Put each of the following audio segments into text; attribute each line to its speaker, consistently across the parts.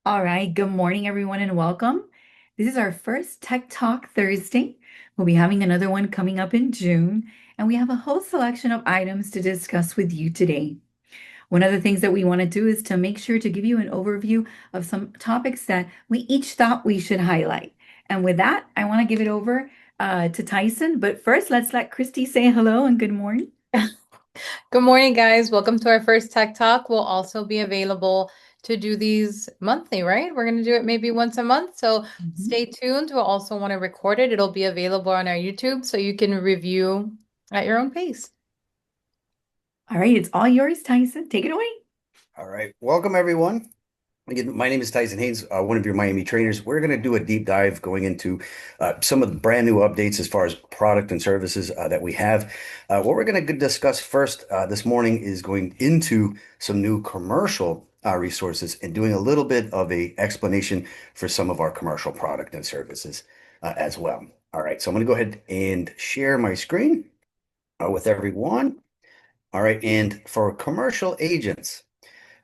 Speaker 1: All right, good morning, everyone, and welcome. This is our first Tech Talk Thursday. We'll be having another one coming up in June, and we have a whole selection of items to discuss with you today. One of the things that we want to do is to make sure to give you an overview of some topics that we each thought we should highlight. And with that, I want to give it over to Tyson. But first, let's let Christy say hello and good morning.
Speaker 2: Good morning, guys. Welcome to our first Tech Talk. We'll also be available to do these monthly, right? We're going to do it maybe once a month. So
Speaker 1: Mhm.
Speaker 2: stay tuned. We'll also want to record it. It'll be available on our YouTube so you can review at your own pace.
Speaker 1: All right, it's all yours, Tyson. Take it away.
Speaker 3: All right. Welcome, everyone. Again, my name is Tyson Haynes, one of your Miami trainers. We're going to do a deep dive going into some of the brand new updates as far as product and services that we have. What we're going to discuss first this morning is going into some new commercial resources and doing a little bit of a explanation for some of our commercial product and services as well. All right. So I'm going to go ahead and share my screen with everyone. All right. And for commercial agents,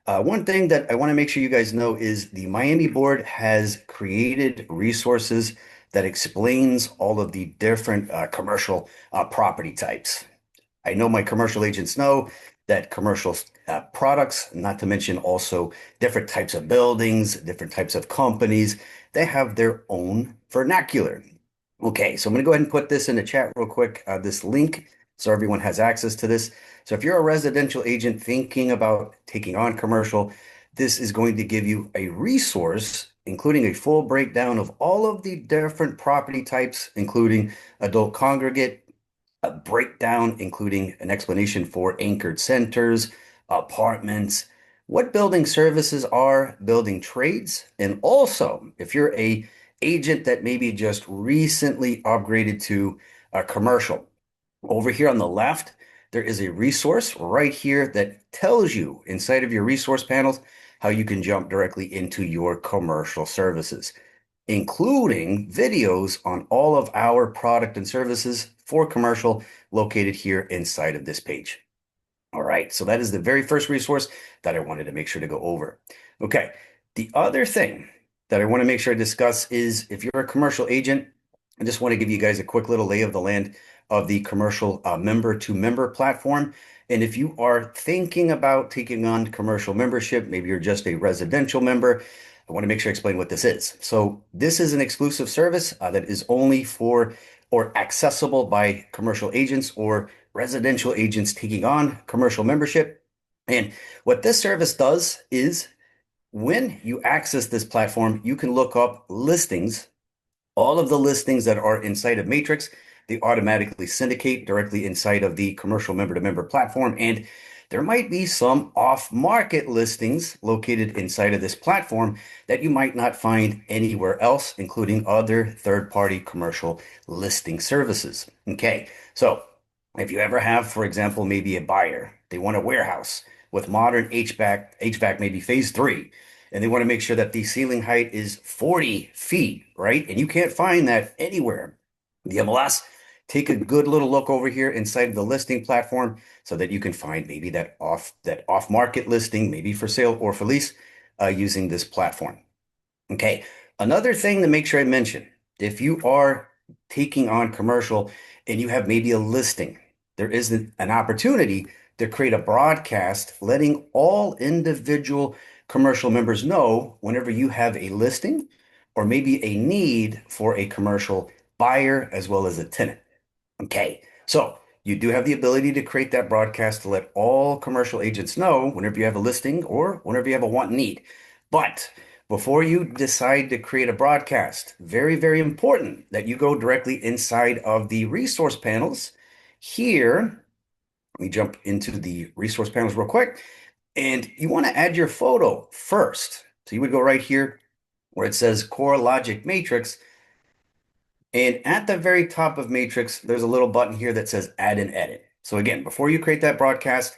Speaker 3: one thing that I want to make sure you guys know is the Miami board has created resources that explains all of the different commercial property types. I know my commercial agents know that commercial products, not to mention also different types of buildings, different types of companies, they have their own vernacular. Okay, so I'm going to go ahead and put this in the chat real quick, this link, so everyone has access to this. So if you're a residential agent thinking about taking on commercial, this is going to give you a resource, including a full breakdown of all of the different property types, including adult congregate, a breakdown, including an explanation for anchored centers, apartments, what building services are, building trades, and also if you're a agent that maybe just recently upgraded to a commercial. Over here on the left, there is a resource right here that tells you inside of your resource panels how you can jump directly into your commercial services, including videos on all of our product and services for commercial located here inside of this page. All right, so that is the very first resource that I wanted to make sure to go over. Okay, the other thing that I want to make sure I discuss is if you're a commercial agent, I just want to give you guys a quick little lay of the land of the commercial member to member platform. And if you are thinking about taking on commercial membership, maybe you're just a residential member, I want to make sure I explain what this is. So this is an exclusive service that is only for or accessible by commercial agents or residential agents taking on commercial membership. And what this service does is when you access this platform, you can look up listings, all of the listings that are inside of Matrix. They automatically syndicate directly inside of the commercial member to member platform. And there might be some off market listings located inside of this platform that you might not find anywhere else, including other third party commercial listing services. Okay, so if you ever have, for example, maybe a buyer, they want a warehouse with modern HVAC maybe phase three, and they want to make sure that the ceiling height is 40 feet, right? And you can't find that anywhere. The MLS, take a good little look over here inside of the listing platform so that you can find maybe that off market listing, maybe for sale or for lease, using this platform. Okay. Another thing to make sure I mention, if you are taking on commercial and you have maybe a listing, there is an opportunity to create a broadcast letting all individual commercial members know whenever you have a listing or maybe a need for a commercial buyer as well as a tenant. Okay. So you do have the ability to create that broadcast to let all commercial agents know whenever you have a listing or whenever you have a want need. But before you decide to create a broadcast, very, very important that you go directly inside of the resource panels. Here, let me jump into the resource panels real quick. And you want to add your photo first. So you would go right here where it says Core Logic Matrix. And at the very top of Matrix, there's a little button here that says Add and Edit. So again, before you create that broadcast,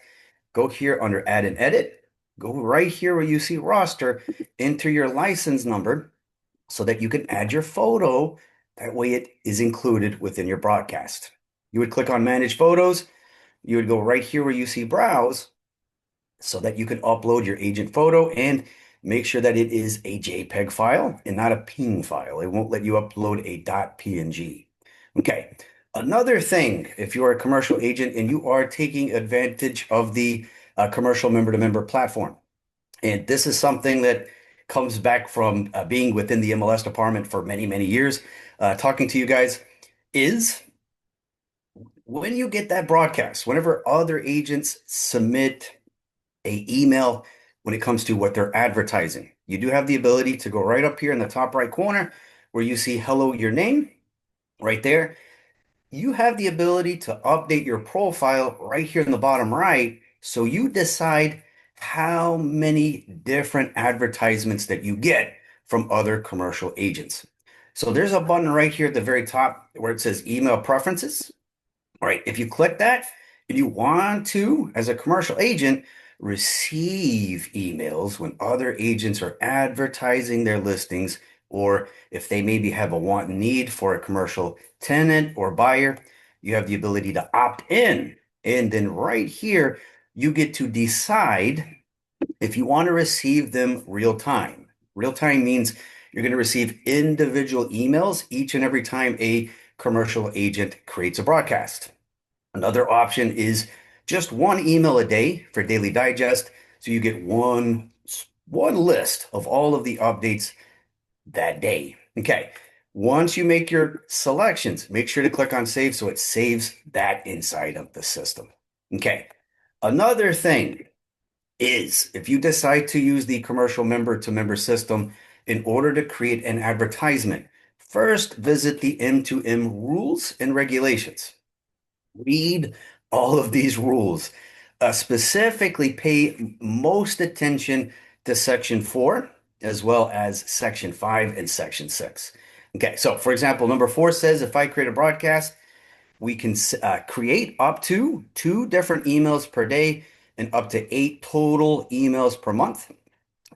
Speaker 3: go here under Add and Edit. Go right here where you see Roster, enter your license number so that you can add your photo. That way it is included within your broadcast. You would click on Manage Photos. You would go right here where you see Browse so that you can upload your agent photo. And make sure that it is a JPEG file and not a PNG file. It won't let you upload a .png. Okay. Another thing, if you are a commercial agent and you are taking advantage of the commercial member-to-member platform, and this is something that comes back from being within the MLS department for many, many years, talking to you guys, is when you get that broadcast, whenever other agents submit a email when it comes to what they're advertising, you do have the ability to go right up here in the top right corner where you see hello, your name, right there. You have the ability to update your profile right here in the bottom right. So you decide how many different advertisements that you get from other commercial agents. So there's a button right here at the very top where it says email preferences. All right, if you click that and you want to, as a commercial agent, receive emails when other agents are advertising their listings, or if they maybe have a want and need for a commercial tenant or buyer, you have the ability to opt in. And then right here, you get to decide if you want to receive them real time. Real time means you're going to receive individual emails each and every time a commercial agent creates a broadcast. Another option is just one email a day for daily digest. So you get one list of all of the updates that day. Okay. Once you make your selections, make sure to click on save so it saves that inside of the system. Okay. Another thing is if you decide to use the commercial member to member system in order to create an advertisement, first visit the M2M rules and regulations. Read all of these rules. Specifically, pay most attention to Section 4 as well as Section 5 and Section 6. Okay, so for example, number 4 says if I create a broadcast, we can create up to 2 different emails per day and up to 8 total emails per month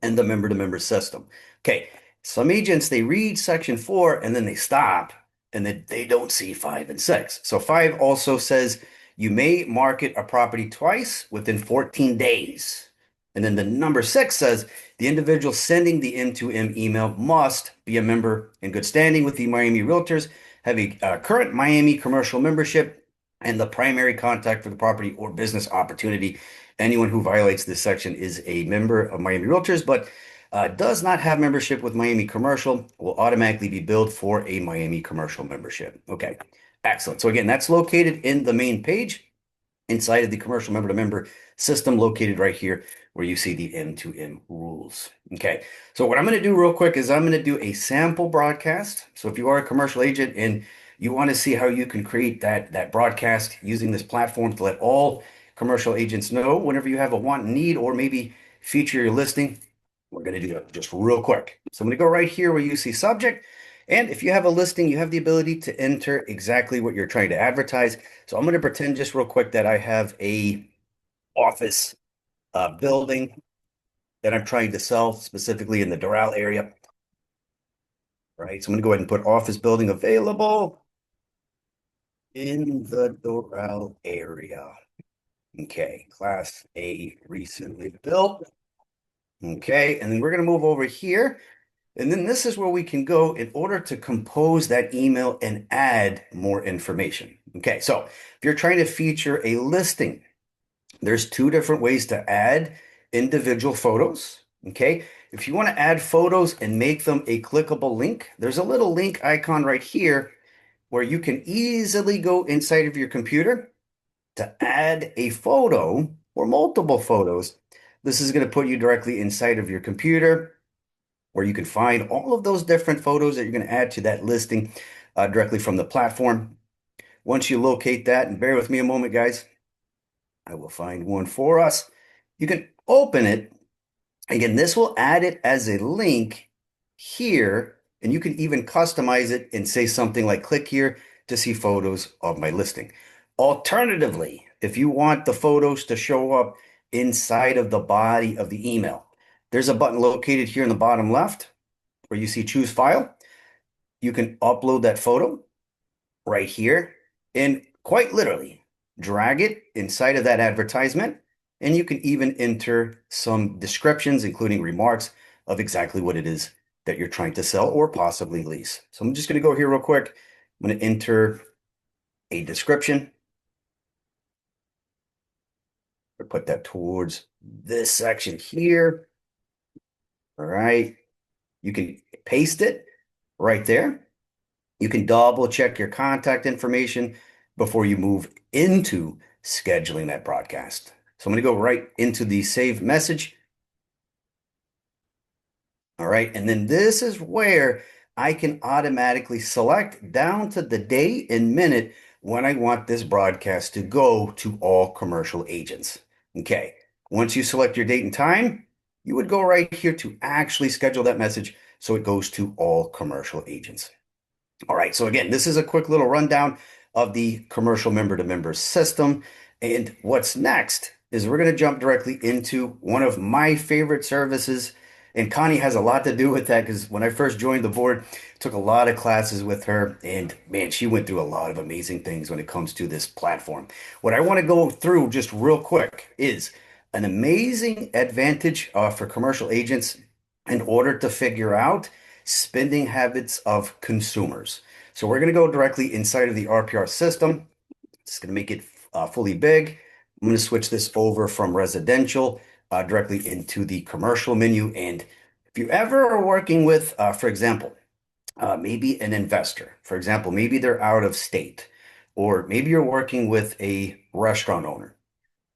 Speaker 3: and the member-to-member system. Okay, some agents, they read Section 4 and then they stop and then they don't see 5 and 6. So 5 also says you may market a property twice within 14 days. And then the number 6 says the individual sending the M2M email must be a member in good standing with the Miami Realtors, have a current Miami commercial membership, and the primary contact for the property or business opportunity. Anyone who violates this section is a member of Miami Realtors, but does not have membership with Miami Commercial will automatically be billed for a Miami Commercial membership. Okay, excellent. So again, that's located in the main page inside of the commercial member to member system located right here where you see the M2M rules. Okay, so what I'm going to do real quick is I'm going to do a sample broadcast. So if you are a commercial agent and you want to see how you can create that broadcast using this platform to let all commercial agents know whenever you have a want and need or maybe feature your listing, we're going to do it just real quick. So I'm going to go right here where you see subject. And if you have a listing, you have the ability to enter exactly what you're trying to advertise. So I'm going to pretend just real quick that I have a office building that I'm trying to sell specifically in the Doral area. Right. So I'm going to go ahead and put office building available in the Doral area. Okay. Class A recently built. Okay. And then we're going to move over here. And then this is where we can go in order to compose that email and add more information. Okay, so if you're trying to feature a listing, there's 2 different ways to add individual photos. Okay, if you want to add photos and make them a clickable link, there's a little link icon right here where you can easily go inside of your computer to add a photo or multiple photos. This is going to put you directly inside of your computer where you can find all of those different photos that you're going to add to that listing directly from the platform. Once you locate that, and bear with me a moment, guys, I will find one for us. You can open it. Again, this will add it as a link here, and you can even customize it and say something like, click here to see photos of my listing. Alternatively, if you want the photos to show up inside of the body of the email, there's a button located here in the bottom left where you see choose file. You can upload that photo right here and quite literally drag it inside of that advertisement. And you can even enter some descriptions, including remarks of exactly what it is that you're trying to sell or possibly lease. So I'm just going to go here real quick. I'm going to enter a description. Or put that towards this section here. All right. You can paste it right there. You can double check your contact information before you move into scheduling that broadcast. So I'm going to go right into the save message. All right. And then this is where I can automatically select down to the day and minute when I want this broadcast to go to all commercial agents. Okay. Once you select your date and time, you would go right here to actually schedule that message so it goes to all commercial agents. All right, so again, this is a quick little rundown of the commercial member-to-member system. And what's next is we're going to jump directly into one of my favorite services. And Connie has a lot to do with that because when I first joined the board, took a lot of classes with her. And man, she went through a lot of amazing things when it comes to this platform. What I want to go through just real quick is an amazing advantage for commercial agents in order to figure out spending habits of consumers. So we're going to go directly inside of the RPR system. It's going to make it fully big. I'm going to switch this over from residential directly into the commercial menu. And if you ever are working with, for example, maybe an investor, for example, maybe they're out of state, or maybe you're working with a restaurant owner.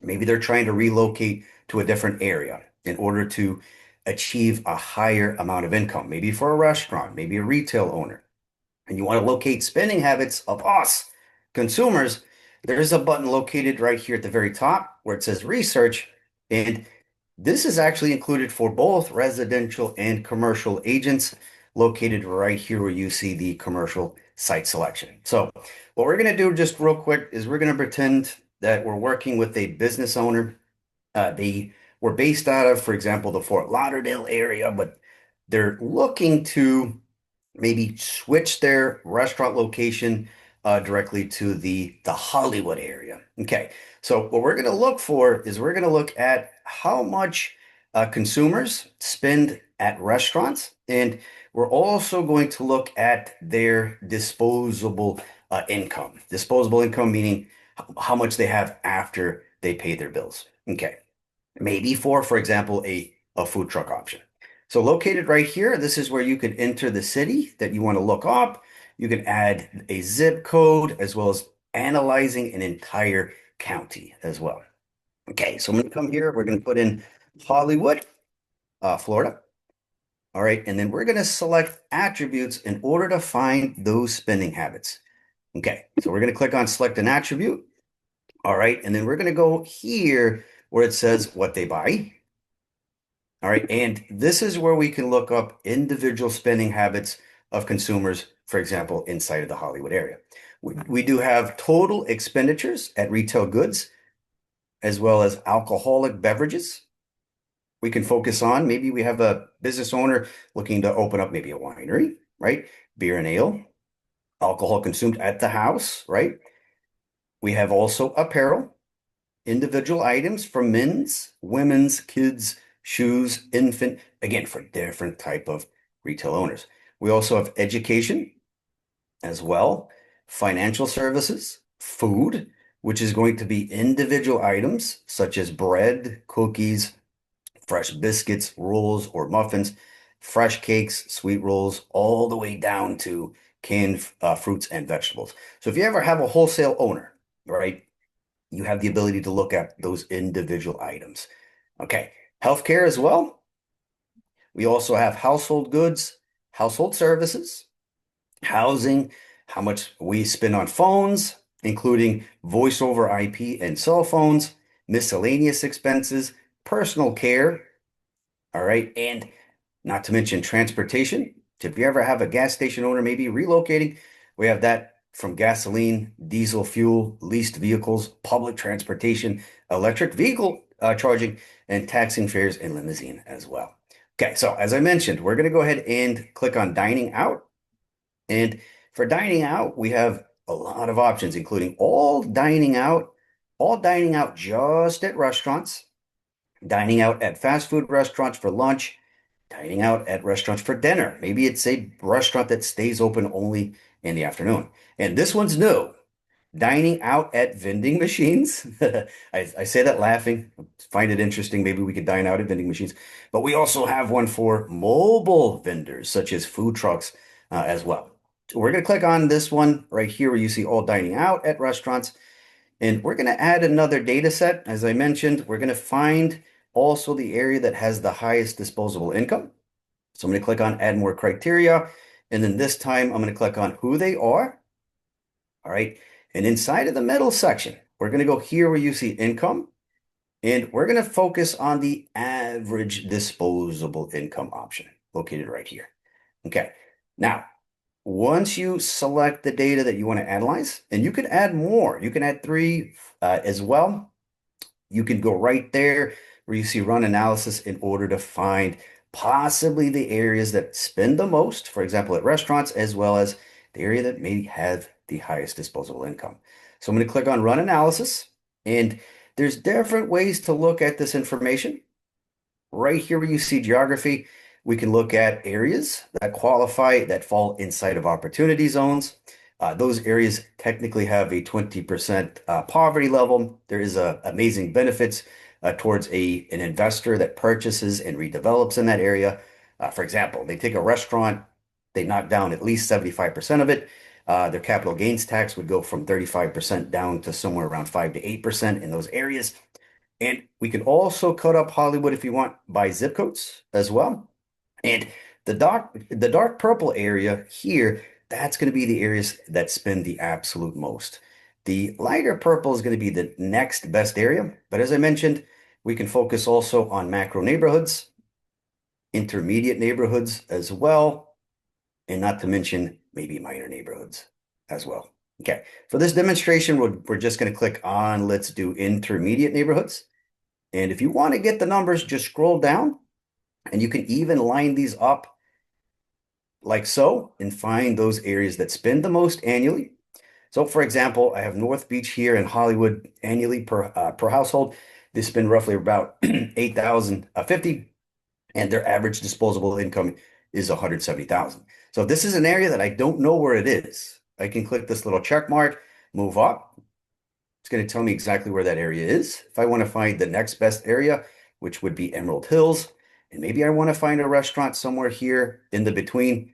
Speaker 3: Maybe they're trying to relocate to a different area in order to achieve a higher amount of income, maybe for a restaurant, maybe a retail owner, and you want to locate spending habits of us, consumers. There's a button located right here at the very top where it says research. And this is actually included for both residential and commercial agents located right here where you see the commercial site selection. So what we're going to do just real quick is we're going to pretend that we're working with a business owner. They were based out of, for example, the Fort Lauderdale area, but they're looking to maybe switch their restaurant location directly to the Hollywood area. Okay, so what we're going to look for is we're going to look at how much consumers spend at restaurants, and we're also going to look at their disposable income. Disposable income meaning how much they have after they pay their bills. Okay, maybe for example, a food truck option. So located right here, this is where you could enter the city that you want to look up. You can add a zip code as well as analyzing an entire county as well. Okay, so I'm going to come here. We're going to put in Hollywood, Florida. All right, and then we're going to select attributes in order to find those spending habits. Okay, so we're going to click on select an attribute. All right, and then we're going to go here where it says what they buy. All right, and this is where we can look up individual spending habits of consumers, for example, inside of the Hollywood area. We do have total expenditures at retail goods, as well as alcoholic beverages. We can focus on maybe we have a business owner looking to open up maybe a winery, right? Beer and ale, alcohol consumed at the house, right? We have also apparel, individual items for men's, women's, kids, shoes, infant, again, for different type of retail owners. We also have education as well, financial services, food, which is going to be individual items such as bread, cookies, fresh biscuits, rolls, or muffins, fresh cakes, sweet rolls, all the way down to canned fruits and vegetables. So if you ever have a wholesale owner, right, you have the ability to look at those individual items. Okay, healthcare as well. We also have household goods, household services, housing, how much we spend on phones, including voice over IP and cell phones, miscellaneous expenses, personal care, all right, and not to mention transportation. If you ever have a gas station owner maybe relocating, we have that from gasoline, diesel fuel, leased vehicles, public transportation, electric vehicle charging, and taxing fares and limousine as well. Okay, so as I mentioned, we're going to go ahead and click on dining out. And for dining out, we have a lot of options, including all dining out just at restaurants, dining out at fast food restaurants for lunch, dining out at restaurants for dinner. Maybe it's a restaurant that stays open only in the afternoon. And this one's new. Dining out at vending machines. I say that laughing. Find it interesting. Maybe we could dine out at vending machines. But we also have one for mobile vendors, such as food trucks as well. So we're going to click on this one right here where you see all dining out at restaurants. And we're going to add another data set. As I mentioned, we're going to find also the area that has the highest disposable income. So I'm going to click on add more criteria. And then this time I'm going to click on who they are. All right. And inside of the middle section, we're going to go here where you see income. And we're going to focus on the average disposable income option located right here. Okay. Now, once you select the data that you want to analyze, and you can add more, you can add three as well. You can go right there where you see run analysis in order to find possibly the areas that spend the most, for example, at restaurants, as well as the area that may have the highest disposable income. So I'm going to click on run analysis, and there's different ways to look at this information. Right here where you see geography, we can look at areas that qualify that fall inside of opportunity zones. Those areas technically have a 20% poverty level. There is amazing benefits towards an investor that purchases and redevelops in that area. For example, they take a restaurant, they knock down at least 75% of it. Their capital gains tax would go from 35% down to somewhere around 5 to 8% in those areas. And we can also cut up Hollywood if you want by zip codes as well. And the dark purple area here, that's going to be the areas that spend the absolute most. The lighter purple is going to be the next best area. But as I mentioned, we can focus also on macro neighborhoods, intermediate neighborhoods as well, and not to mention maybe minor neighborhoods as well. Okay, for this demonstration, we're just going to click on, let's do intermediate neighborhoods. And if you want to get the numbers, just scroll down and you can even line these up like so and find those areas that spend the most annually. So for example, I have North Beach here in Hollywood annually per household. They spend roughly about 8,050 and their average disposable income is 170,000. So if this is an area that I don't know where it is, I can click this little check mark, move up. It's going to tell me exactly where that area is. If I want to find the next best area, which would be Emerald Hills, and maybe I want to find a restaurant somewhere here in the between,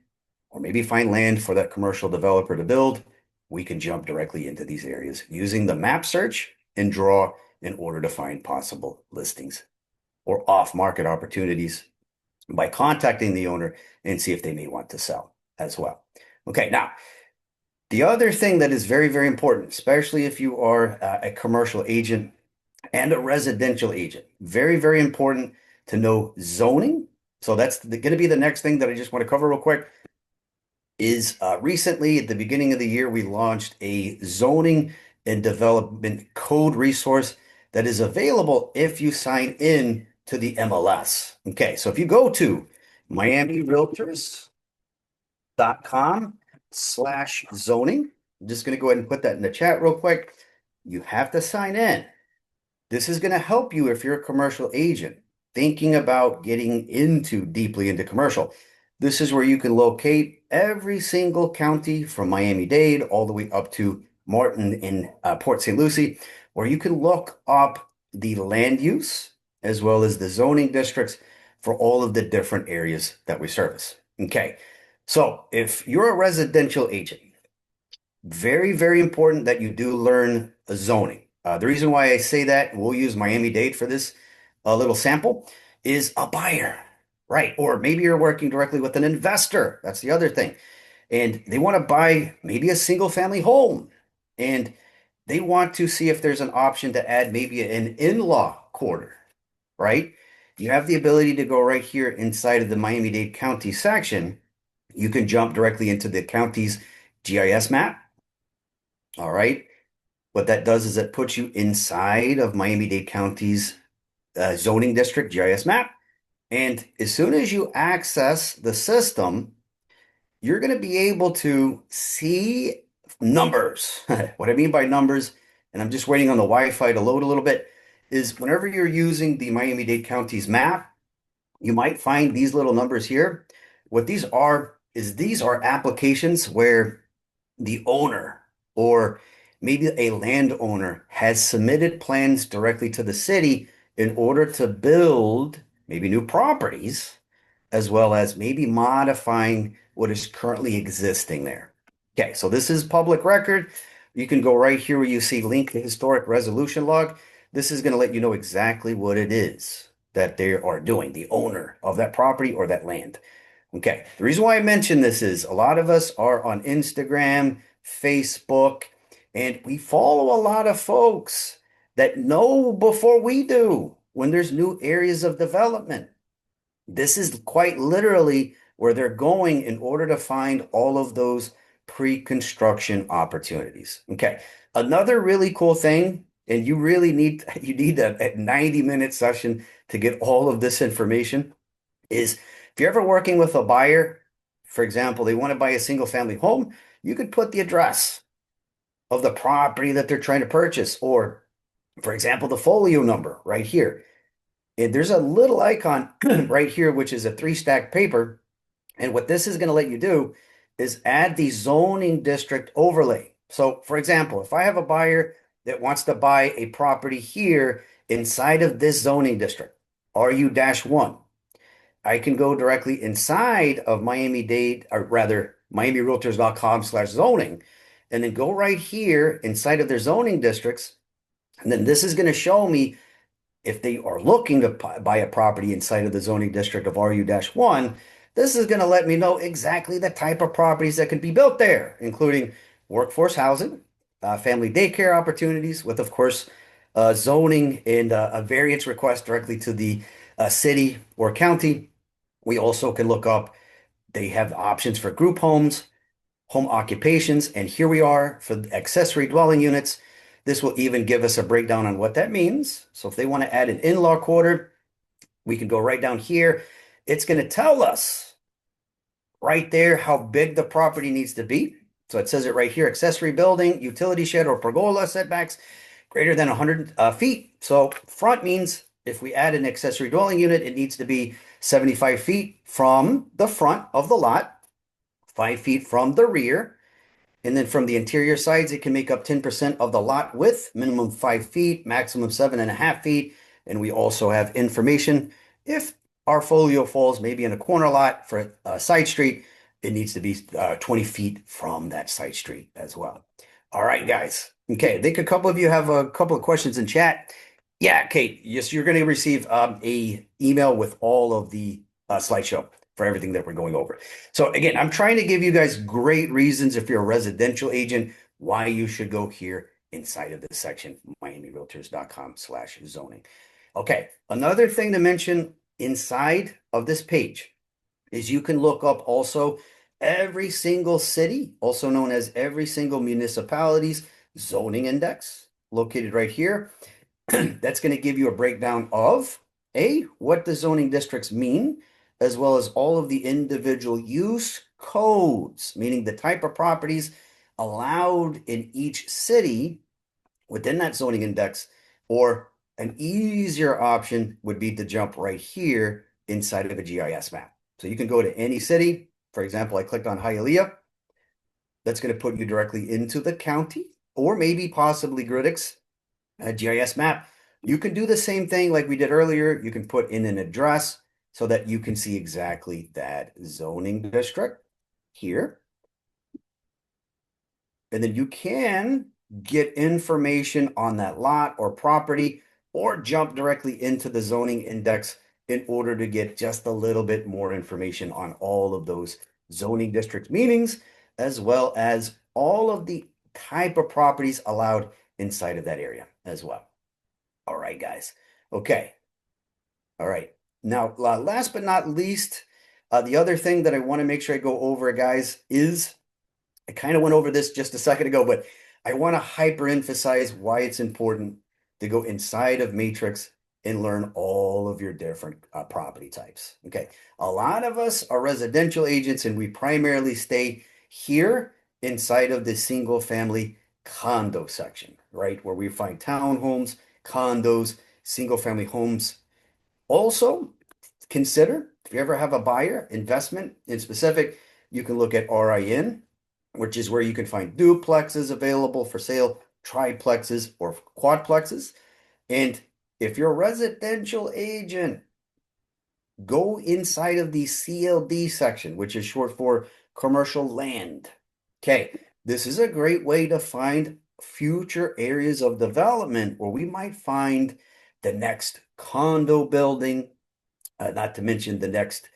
Speaker 3: or maybe find land for that commercial developer to build, we can jump directly into these areas using the map search and draw in order to find possible listings or off-market opportunities by contacting the owner and see if they may want to sell as well. Okay, now, the other thing that is very, very important, especially if you are a commercial agent and a residential agent, very, very important to know zoning. So that's going to be the next thing that I just want to cover real quick is recently at the beginning of the year, we launched a zoning and development code resource that is available if you sign in to the MLS. Okay, so if you go to miamirealtors.com/zoning, I'm just going to go ahead and put that in the chat real quick. You have to sign in. This is going to help you if you're a commercial agent thinking about getting deeply into commercial. This is where you can locate every single county from Miami-Dade all the way up to Martin in Port St. Lucie, where you can look up the land use as well as the zoning districts for all of the different areas that we service. Okay, so if you're a residential agent, very, very important that you do learn zoning. The reason why I say that, we'll use Miami-Dade for this little sample, is a buyer, right? Or maybe you're working directly with an investor. That's the other thing. And they want to buy maybe a single family home. And they want to see if there's an option to add maybe an in-law quarter, right? You have the ability to go right here inside of the Miami-Dade County section. You can jump directly into the county's GIS map. All right. What that does is it puts you inside of Miami-Dade County's zoning district GIS map. And as soon as you access the system, you're going to be able to see numbers. What I mean by numbers, and I'm just waiting on the Wi-Fi to load a little bit, is whenever you're using the Miami-Dade County's map, you might find these little numbers here. What these are is these are applications where the owner or maybe a landowner has submitted plans directly to the city in order to build maybe new properties, as well as maybe modifying what is currently existing there. Okay, so this is public record. You can go right here where you see link the historic resolution log. This is going to let you know exactly what it is that they are doing, the owner of that property or that land. Okay, the reason why I mention this is a lot of us are on Instagram, Facebook, and we follow a lot of folks that know before we do when there's new areas of development. This is quite literally where they're going in order to find all of those pre-construction opportunities. Okay. Another really cool thing, and you really need a 90-minute session to get all of this information, is if you're ever working with a buyer, for example, they want to buy a single family home, you could put the address of the property that they're trying to purchase, or for example, the folio number right here. And there's a little icon right here, which is a three-stack paper. And what this is going to let you do is add the zoning district overlay. So, for example, if I have a buyer that wants to buy a property here inside of this zoning district, RU-1, I can go directly inside of Miami-Dade, or rather, miamirealtors.com/zoning, and then go right here inside of their zoning districts. And then this is going to show me if they are looking to buy a property inside of the zoning district of RU-1, this is going to let me know exactly the type of properties that can be built there, including workforce housing, family daycare opportunities, with, of course, zoning and a variance request directly to the city or county. We also can look up, they have options for group homes, home occupations, and here we are for accessory dwelling units. This will even give us a breakdown on what that means. So if they want to add an in-law quarter, we can go right down here. It's going to tell us right there how big the property needs to be. So it says it right here, accessory building, utility shed or pergola setbacks greater than 100 feet. So front means if we add an accessory dwelling unit, it needs to be 75 feet from the front of the lot, 5 feet from the rear, and then from the interior sides, it can make up 10% of the lot width, minimum 5 feet, maximum 7.5 feet. And we also have information if our folio falls maybe in a corner lot for a side street, it needs to be 20 feet from that side street as well. All right, guys. Okay, I think a couple of you have a couple of questions in chat. Yeah, Kate, yes, you're going to receive a email with all of the slideshow for everything that we're going over. So again, I'm trying to give you guys great reasons if you're a residential agent, why you should go here inside of this section, miamirealtors.com/zoning. Okay, another thing to mention inside of this page is you can look up also every single city, also known as every single municipality's zoning index, located right here. That's going to give you a breakdown of what the zoning districts mean, as well as all of the individual use codes, meaning the type of properties allowed in each city within that zoning index, or an easier option would be to jump right here inside of a GIS map. So you can go to any city. For example, I clicked on Hialeah. That's going to put you directly into the county, or maybe possibly Griddick's GIS map. You can do the same thing like we did earlier. You can put in an address so that you can see exactly that zoning district here. And then you can get information on that lot or property, or jump directly into the zoning index in order to get just a little bit more information on all of those zoning district meanings, as well as all of the type of properties allowed inside of that area as well. All right, guys. Okay. All right. Now, last but not least, the other thing that I want to make sure I go over, guys, is I kind of went over this just a second ago, but I want to hyper emphasize why it's important to go inside of Matrix and learn all of your different property types. Okay. A lot of us are residential agents and we primarily stay here inside of the single family condo section, right? Where we find townhomes, condos, single family homes. Also, consider, if you ever have a buyer investment in specific, you can look at RIN, which is where you can find duplexes available for sale, triplexes, or quadplexes. And if you're a residential agent, go inside of the CLD section, which is short for commercial land. Okay, this is a great way to find future areas of development where we might find the next condo building, not to mention the next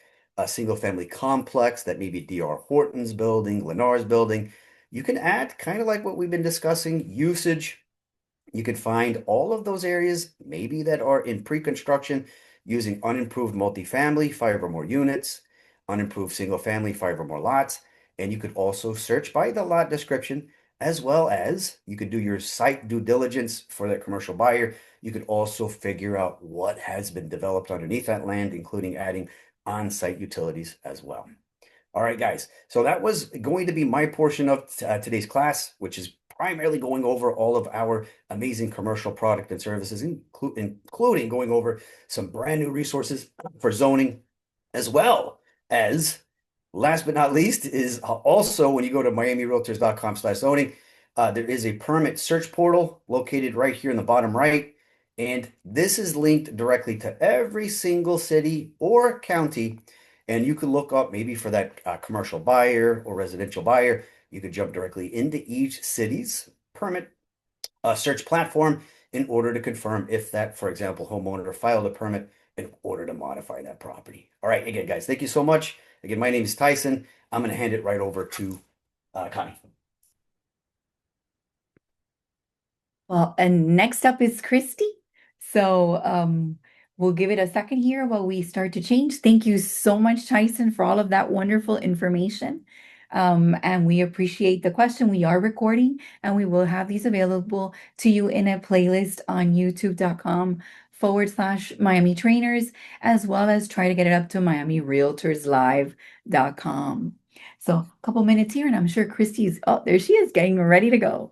Speaker 3: single family complex that maybe DR Horton's building, Lennar's building. You can add kind of like what we've been discussing, usage. You could find all of those areas, maybe that are in pre-construction, using unimproved multifamily, 5 or more units, unimproved single family, 5 or more lots. And you could also search by the lot description, as well as you could do your site due diligence for that commercial buyer. You could also figure out what has been developed underneath that land, including adding on-site utilities as well. All right, guys. So that was going to be my portion of today's class, which is primarily going over all of our amazing commercial product and services, including going over some brand new resources for zoning, as well as, last but not least, is also when you go to miamirealtors.com/zoning, there is a permit search portal located right here in the bottom right. And this is linked directly to every single city or county. And you could look up maybe for that commercial buyer or residential buyer. You could jump directly into each city's permit search platform in order to confirm if that, for example, homeowner filed a permit in order to modify that property. All right, again, guys, thank you so much. Again, my name is Tyson. I'm going to hand it right over to Connie.
Speaker 1: Well, and next up is Christy. So we'll give it a second here while we start to change. Thank you so much, Tyson, for all of that wonderful information. And we appreciate the question. We are recording and we will have these available to you in a playlist on youtube.com/Miami Trainers, as well as try to get it up to miamirealtorslive.com. So a couple minutes here, and I'm sure Christy's, oh, there she is, getting ready to go.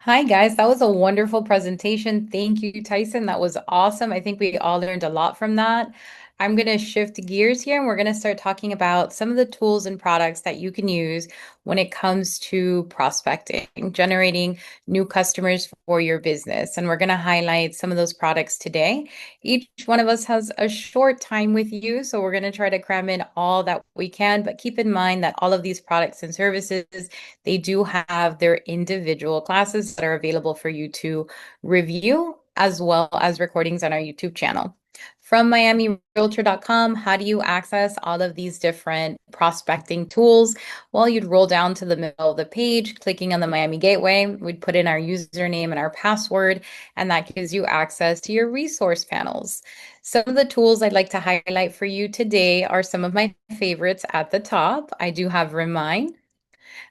Speaker 2: Hi, guys. That was a wonderful presentation. Thank you, Tyson. That was awesome. I think we all learned a lot from that. I'm going to shift gears here and we're going to start talking about some of the tools and products that you can use when it comes to prospecting, generating new customers for your business. And we're going to highlight some of those products today. Each one of us has a short time with you, so we're going to try to cram in all that we can, but keep in mind that all of these products and services, they do have their individual classes that are available for you to review, as well as recordings on our YouTube channel. From miamirealtor.com, how do you access all of these different prospecting tools? Well, you'd roll down to the middle of the page, clicking on the Miami Gateway. We'd put in our username and our password, and that gives you access to your resource panels. Some of the tools I'd like to highlight for you today are some of my favorites at the top. I do have Remind,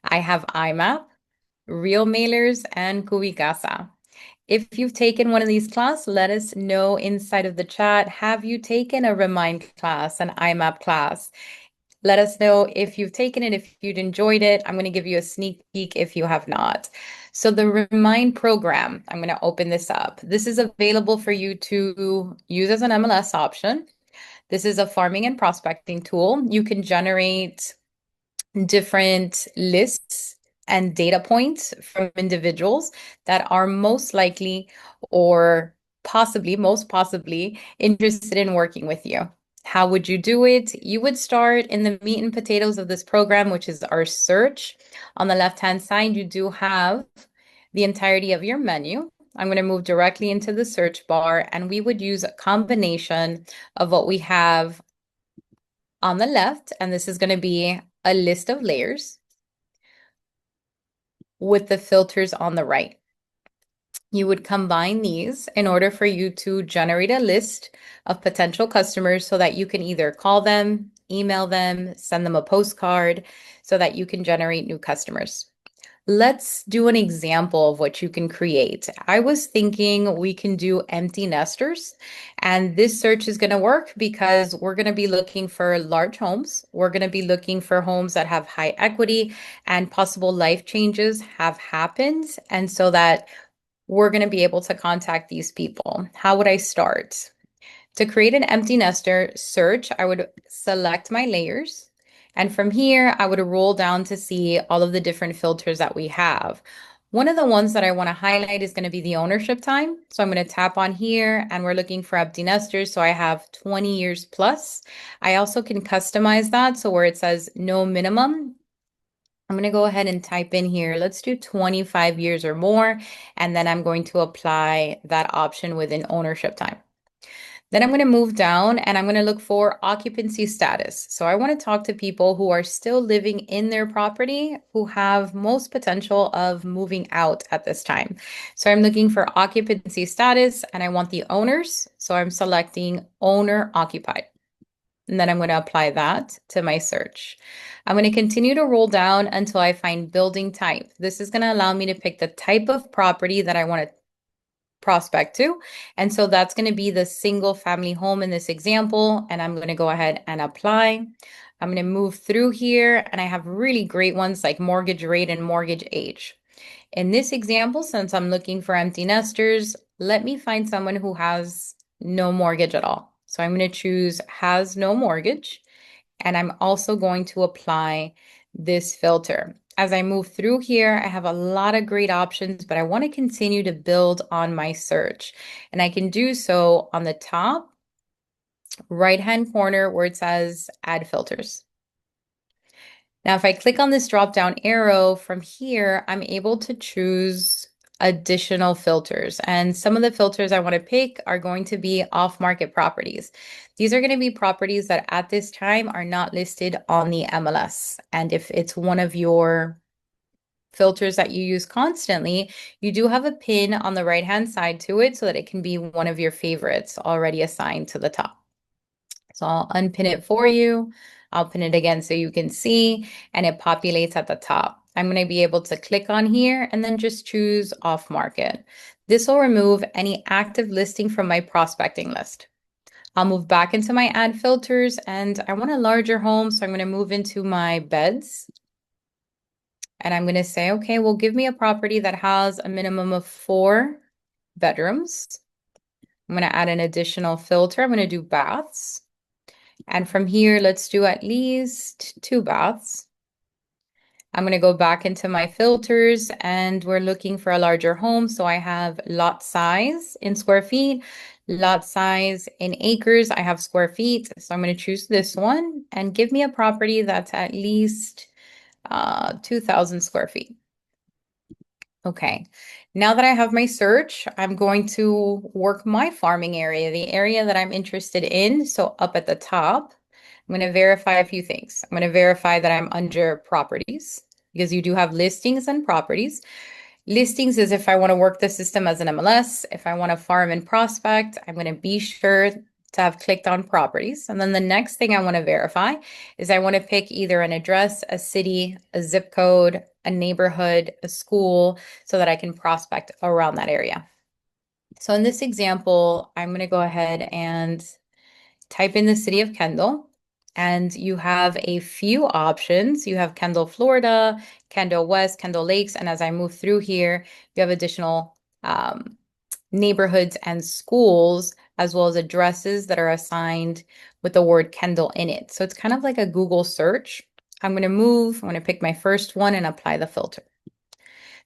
Speaker 2: I have IMAP, Real Mailers, and Cubicasa. If you've taken one of these classes, let us know inside of the chat. Have you taken a Remind class, an IMAP class? Let us know if you've taken it, if you'd enjoyed it. I'm going to give you a sneak peek if you have not. So the Remind program, I'm going to open this up. This is available for you to use as an MLS option. This is a farming and prospecting tool. You can generate different lists and data points from individuals that are most likely or most possibly interested in working with you. How would you do it? You would start in the meat and potatoes of this program, which is our search. On the left-hand side, you do have the entirety of your menu. I'm going to move directly into the search bar, and we would use a combination of what we have on the left, and this is going to be a list of layers with the filters on the right. You would combine these in order for you to generate a list of potential customers so that you can either call them, email them, send them a postcard so that you can generate new customers. Let's do an example of what you can create. I was thinking we can do empty nesters, and this search is going to work because we're going to be looking for large homes. We're going to be looking for homes that have high equity and possible life changes have happened, and so that we're going to be able to contact these people. How would I start? To create an empty nester search, I would select my layers. And from here, I would roll down to see all of the different filters that we have. One of the ones that I want to highlight is going to be the ownership time. So I'm going to tap on here and we're looking for empty nesters. So I have 20 years plus. I also can customize that. So where it says no minimum, I'm going to go ahead and type in here, let's do 25 years or more. And then I'm going to apply that option within ownership time. Then I'm going to move down and I'm going to look for occupancy status. So I want to talk to people who are still living in their property, who have most potential of moving out at this time. So I'm looking for occupancy status and I want the owners. So I'm selecting owner occupied. And then I'm going to apply that to my search. I'm going to continue to roll down until I find building type. This is going to allow me to pick the type of property that I want to prospect to. And so that's going to be the single family home in this example. And I'm going to go ahead and apply. I'm going to move through here and I have really great ones like mortgage rate and mortgage age. In this example, since I'm looking for empty nesters, let me find someone who has no mortgage at all. So I'm going to choose has no mortgage. And I'm also going to apply this filter. As I move through here, I have a lot of great options, but I want to continue to build on my search. And I can do so on the top right-hand corner where it says add filters. Now, if I click on this drop-down arrow from here, I'm able to choose additional filters. And some of the filters I want to pick are going to be off-market properties. These are going to be properties that at this time are not listed on the MLS. And if it's one of your filters that you use constantly, you do have a pin on the right-hand side to it so that it can be one of your favorites already assigned to the top. So I'll unpin it for you. I'll pin it again so you can see, and it populates at the top. I'm going to be able to click on here and then just choose off market. This will remove any active listing from my prospecting list. I'll move back into my ad filters and I want a larger home. So I'm going to move into my beds and I'm going to say, okay, well, give me a property that has a minimum of 4 bedrooms. I'm going to add an additional filter. I'm going to do baths. And from here, let's do at least 2 baths. I'm going to go back into my filters and we're looking for a larger home. So I have lot size in square feet, lot size in acres. I have square feet. So I'm going to choose this one and give me a property that's at least 2,000 square feet. Okay, now that I have my search, I'm going to work my farming area, the area that I'm interested in. So up at the top, I'm going to verify a few things. I'm going to verify that I'm under properties because you do have listings and properties. Listings is if I want to work the system as an MLS. If I want to farm and prospect, I'm going to be sure to have clicked on properties. And then the next thing I want to verify is I want to pick either an address, a city, a zip code, a neighborhood, a school, so that I can prospect around that area. So in this example, I'm going to go ahead and type in the city of Kendall. And you have a few options. You have Kendall, Florida, Kendall West, Kendall Lakes. And as I move through here, you have additional neighborhoods and schools, as well as addresses that are assigned with the word Kendall in it. So it's kind of like a Google search. I'm going to pick my first one and apply the filter.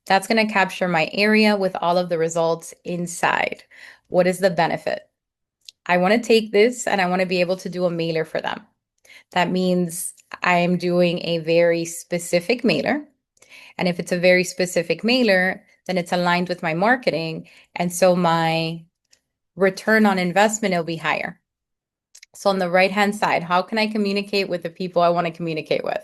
Speaker 2: That's going to capture my area with all of the results inside. What is the benefit? I want to take this and I want to be able to do a mailer for them. That means I'm doing a very specific mailer. And if it's a very specific mailer, then it's aligned with my marketing. And so my return on investment will be higher. So on the right-hand side, how can I communicate with the people I want to communicate with?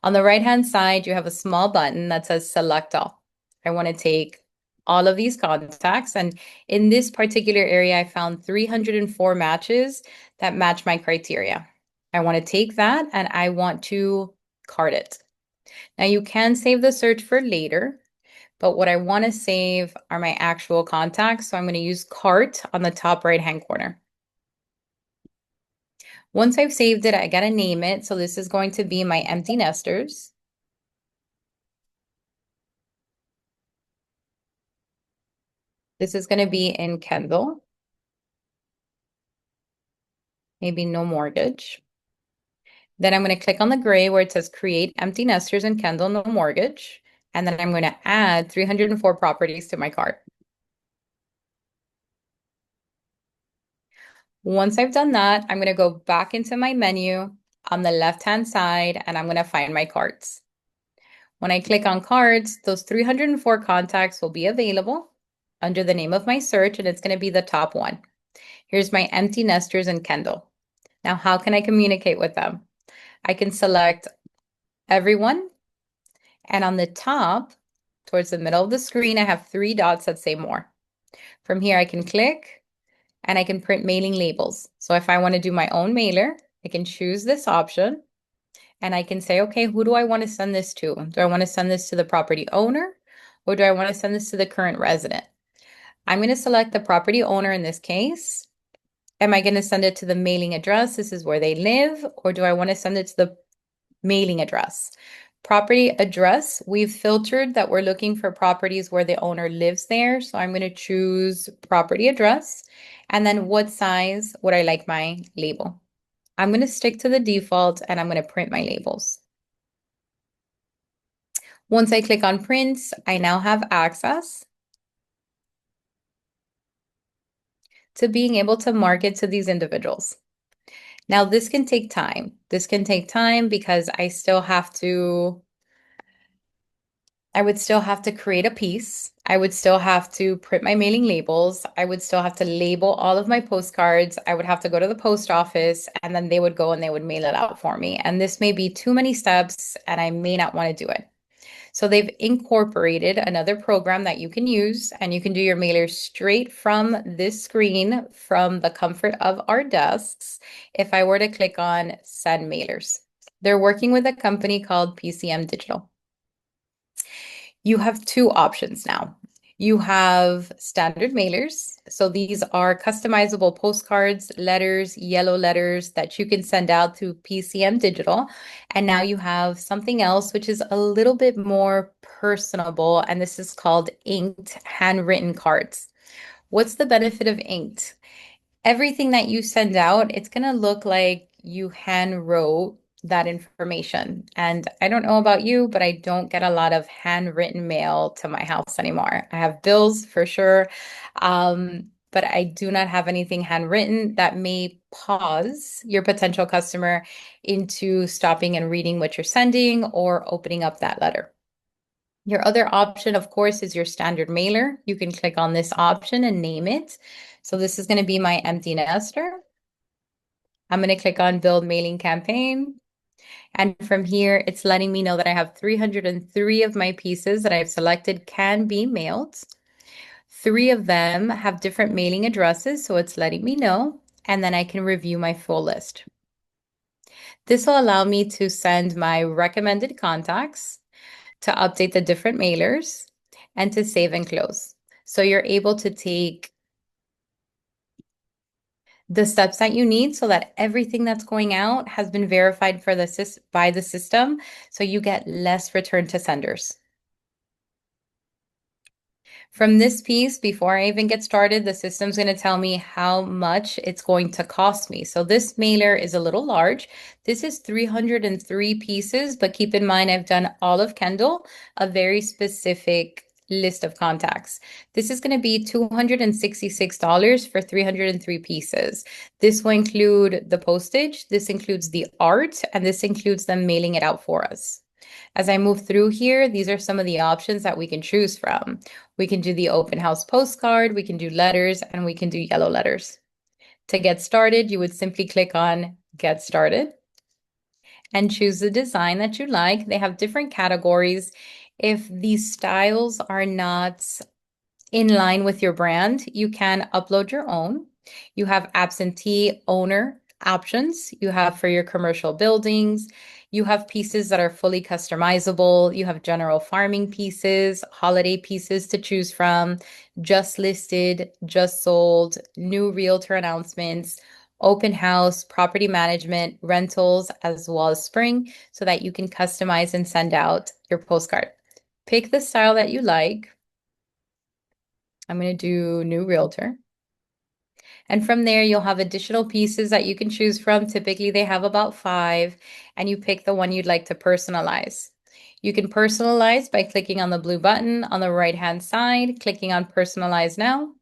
Speaker 2: On the right-hand side, you have a small button that says select all. I want to take all of these contacts. And in this particular area, I found 304 matches that match my criteria. I want to take that and I want to cart it. Now you can save the search for later, but what I want to save are my actual contacts. So I'm going to use cart on the top right-hand corner. Once I've saved it, I got to name it. So this is going to be my empty nesters. This is going to be in Kendall. maybe no mortgage. Then I'm going to click on the gray where it says create empty nesters and Kendall, no mortgage. And then I'm going to add 304 properties to my cart. Once I've done that, I'm going to go back into my menu on the left-hand side and I'm going to find my carts. When I click on cards, those 304 contacts will be available under the name of my search, and it's going to be the top one. Here's my empty nesters and Kendall. Now, how can I communicate with them? I can select everyone, and on the top, towards the middle of the screen, I have 3 dots that say more. From here, I can click and I can print mailing labels. So if I want to do my own mailer, I can choose this option. And I can say, okay, who do I want to send this to? Do I want to send this to the property owner or do I want to send this to the current resident? I'm going to select the property owner in this case. Am I going to send it to the mailing address? This is where they live, or do I want to send it to the mailing address? Property address, we've filtered that we're looking for properties where the owner lives there. So I'm going to choose property address. And then what size would I like my label? I'm going to stick to the default and I'm going to print my labels. Once I click on print, I now have access to being able to market to these individuals. Now, this can take time. This can take time because I would still have to create a piece. I would still have to print my mailing labels. I would still have to label all of my postcards. I would have to go to the post office and then they would go and they would mail it out for me. And this may be too many steps and I may not want to do it. So they've incorporated another program that you can use and you can do your mailers straight from this screen from the comfort of our desks. If I were to click on send mailers, they're working with a company called PCM Digital. You have 2 options now. You have standard mailers. So these are customizable postcards, letters, yellow letters that you can send out to PCM Digital. And now you have something else, which is a little bit more personable. And this is called inked handwritten cards. What's the benefit of inked? Everything that you send out, it's going to look like you hand wrote that information. And I don't know about you, but I don't get a lot of handwritten mail to my house anymore. I have bills for sure, but I do not have anything handwritten that may pause your potential customer into stopping and reading what you're sending or opening up that letter. Your other option, of course, is your standard mailer. You can click on this option and name it. So this is going to be my empty nester. I'm going to click on build mailing campaign. And from here, it's letting me know that I have 303 of my pieces that I've selected can be mailed. 3 of them have different mailing addresses, so it's letting me know, and then I can review my full list. This will allow me to send my recommended contacts, to update the different mailers, and to save and close. So you're able to take the steps that you need so that everything that's going out has been verified by the system, so you get less return to senders. From this piece, before I even get started, the system's going to tell me how much it's going to cost me. So this mailer is a little large. This is 303 pieces, but keep in mind, I've done all of Kendall, a very specific list of contacts. This is going to be $266 for 303 pieces. This will include the postage, this includes the art, and this includes them mailing it out for us. As I move through here, these are some of the options that we can choose from. We can do the open house postcard, we can do letters, and we can do yellow letters. To get started, you would simply click on Get Started and choose the design that you like. They have different categories. If these styles are not in line with your brand, you can upload your own. You have absentee owner options. You have for your commercial buildings. You have pieces that are fully customizable. You have general farming pieces, holiday pieces to choose from, just listed, just sold, new realtor announcements, open house, property management, rentals, as well as spring, so that you can customize and send out your postcard. Pick the style that you like. I'm going to do new realtor. And from there, you'll have additional pieces that you can choose from. Typically, they have about 5, and you pick the one you'd like to personalize. You can personalize by clicking on the blue button on the right-hand side, clicking on Personalize Now.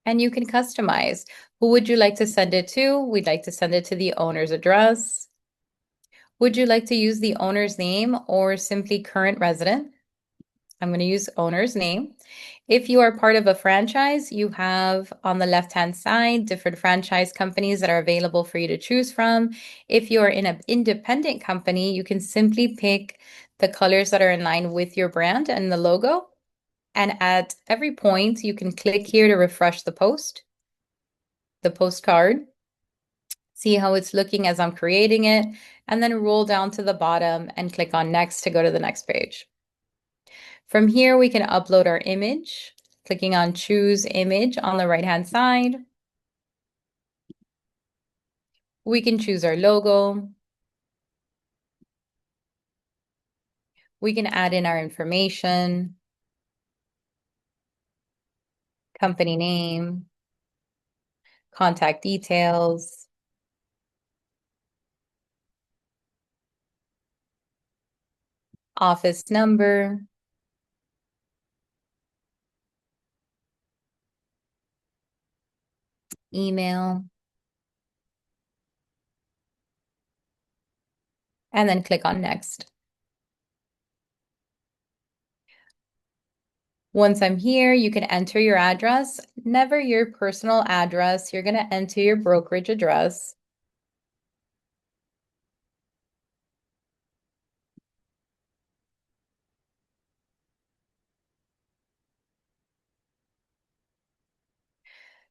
Speaker 2: And you can customize. Who would you like to send it to? We'd like to send it to the owner's address. Would you like to use the owner's name or simply current resident? I'm going to use owner's name. If you are part of a franchise, you have on the left-hand side different franchise companies that are available for you to choose from. If you're in an independent company, you can simply pick the colors that are in line with your brand and the logo. And at every point, you can click here to refresh the postcard, see how it's looking as I'm creating it, and then roll down to the bottom and click on next to go to the next page. From here, we can upload our image, clicking on choose image on the right-hand side. We can choose our logo. We can add in our information, company name, contact details, office number, email, and then click on next. Once I'm here, you can enter your address, never your personal address. You're going to enter your brokerage address.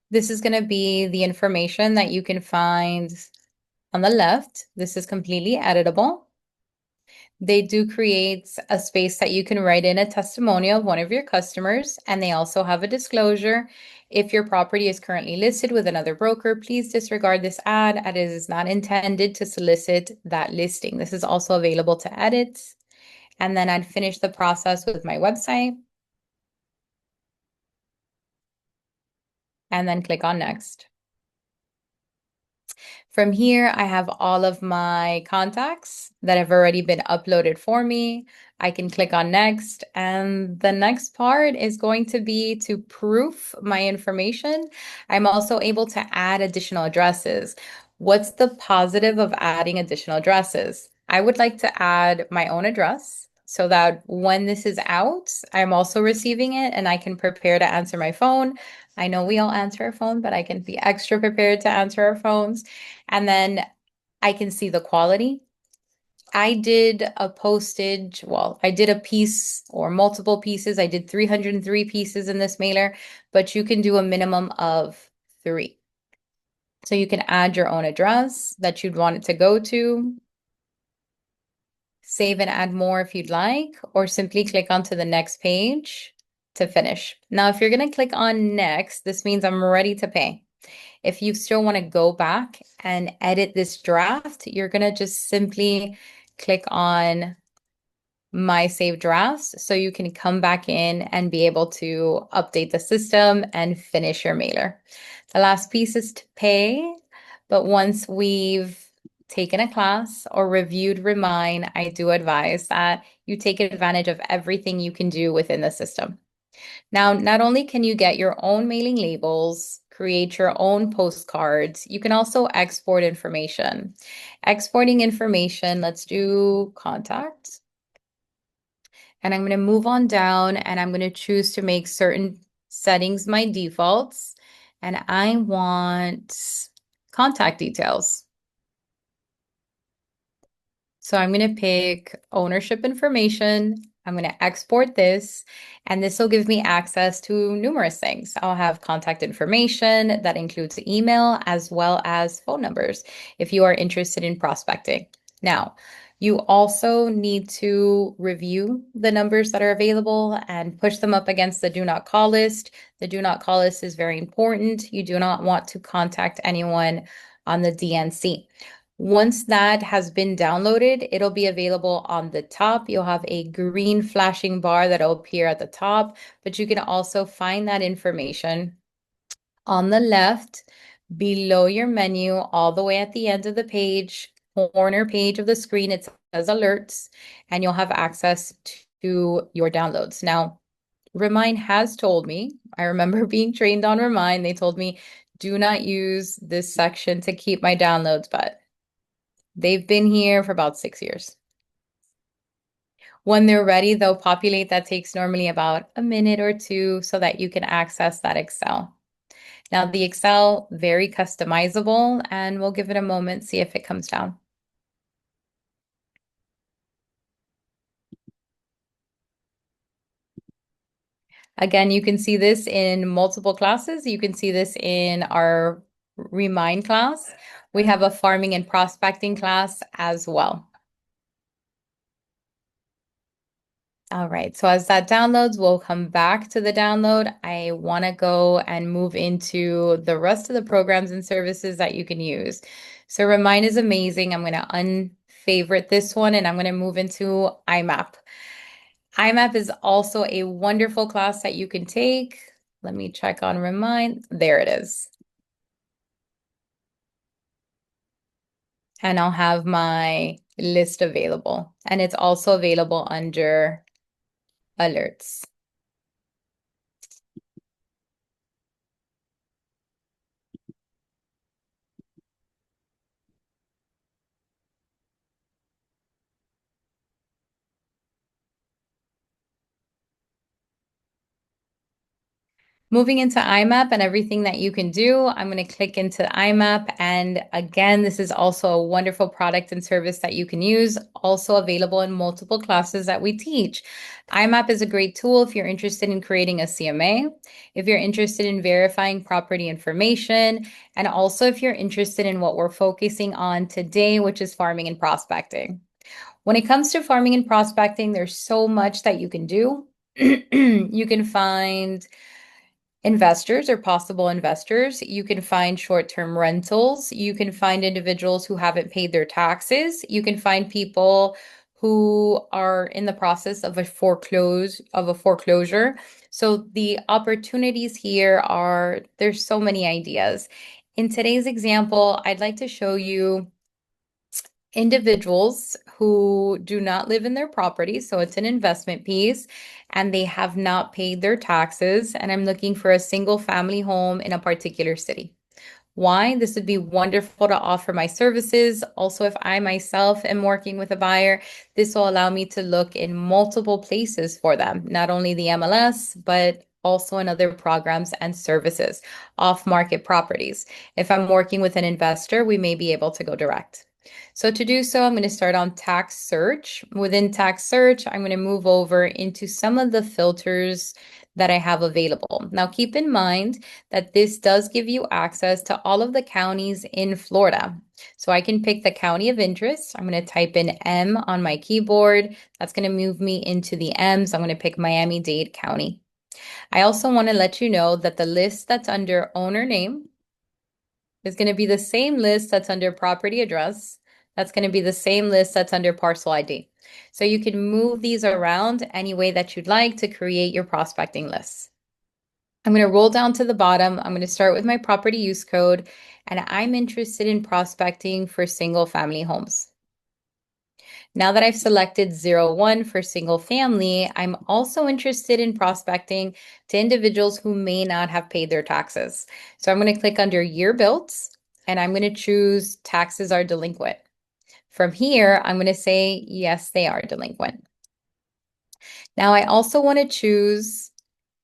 Speaker 2: This is going to be the information that you can find on the left. This is completely editable. They do create a space that you can write in a testimonial of one of your customers, and they also have a disclosure. If your property is currently listed with another broker, please disregard this ad as it is not intended to solicit that listing. This is also available to edit. And then I'd finish the process with my website and then click on next. From here, I have all of my contacts that have already been uploaded for me. I can click on next, and the next part is going to be to proof my information. I'm also able to add additional addresses. What's the positive of adding additional addresses? I would like to add my own address so that when this is out, I'm also receiving it and I can prepare to answer my phone. I know we all answer our phone, but I can be extra prepared to answer our phones. And then I can see the quality. I did a postage, well, I did a piece or multiple pieces. I did 303 pieces in this mailer, but you can do a minimum of 3. So you can add your own address that you'd want it to go to, save and add more if you'd like, or simply click onto the next page to finish. Now, if you're going to click on next, this means I'm ready to pay. If you still want to go back and edit this draft, you're going to just simply click on my saved drafts so you can come back in and be able to update the system and finish your mailer. The last piece is to pay, but once we've taken a class or reviewed Remind, I do advise that you take advantage of everything you can do within the system. Now, not only can you get your own mailing labels, create your own postcards, you can also export information. Exporting information, let's do contact. And I'm going to move on down and I'm going to choose to make certain settings my defaults. And I want contact details. So I'm going to pick ownership information. I'm going to export this, and this will give me access to numerous things. I'll have contact information that includes email as well as phone numbers if you are interested in prospecting. Now, you also need to review the numbers that are available and push them up against the do not call list. The do not call list is very important. You do not want to contact anyone on the DNC. Once that has been downloaded, it'll be available on the top. You'll have a green flashing bar that'll appear at the top, but you can also find that information on the left below your menu, all the way at the end of the page, corner page of the screen. It says alerts, and you'll have access to your downloads. Now, Remind has told me, I remember being trained on Remind, they told me, do not use this section to keep my downloads, but they've been here for about 6 years. When they're ready, they'll populate. That takes normally about a minute or two so that you can access that Excel. Now the Excel, very customizable, and we'll give it a moment, see if it comes down. Again, you can see this in multiple classes. You can see this in our Remind class. We have a farming and prospecting class as well. All right, so as that downloads, we'll come back to the download. I want to go and move into the rest of the programs and services that you can use. So Remind is amazing. I'm going to unfavorite this one and I'm going to move into IMAP. IMAP is also a wonderful class that you can take. Let me check on Remind. There it is. And I'll have my list available. And it's also available under alerts. Moving into IMAP and everything that you can do, I'm going to click into IMAP. And again, this is also a wonderful product and service that you can use, also available in multiple classes that we teach. IMAP is a great tool if you're interested in creating a CMA, if you're interested in verifying property information, and also if you're interested in what we're focusing on today, which is farming and prospecting. When it comes to farming and prospecting, there's so much that you can do. You can find investors or possible investors. You can find short-term rentals. You can find individuals who haven't paid their taxes. You can find people who are in the process of a foreclosure. So the opportunities here are, there's so many ideas. In today's example, I'd like to show you individuals who do not live in their property, so it's an investment piece, and they have not paid their taxes, and I'm looking for a single family home in a particular city. Why? This would be wonderful to offer my services. Also, if I myself am working with a buyer, this will allow me to look in multiple places for them, not only the MLS, but also in other programs and services, off-market properties. If I'm working with an investor, we may be able to go direct. So to do so, I'm going to start on tax search. Within tax search, I'm going to move over into some of the filters that I have available. Now, keep in mind that this does give you access to all of the counties in Florida. So I can pick the county of interest. I'm going to type in M on my keyboard. That's going to move me into the M's. I'm going to pick Miami-Dade County. I also want to let you know that the list that's under owner name is going to be the same list that's under property address. That's going to be the same list that's under parcel ID. So you can move these around any way that you'd like to create your prospecting lists. I'm going to roll down to the bottom. I'm going to start with my property use code, and I'm interested in prospecting for single family homes. Now that I've selected 01 for single family, I'm also interested in prospecting to individuals who may not have paid their taxes. So I'm going to click under year built, and I'm going to choose taxes are delinquent. From here, I'm going to say, yes, they are delinquent. Now I also want to choose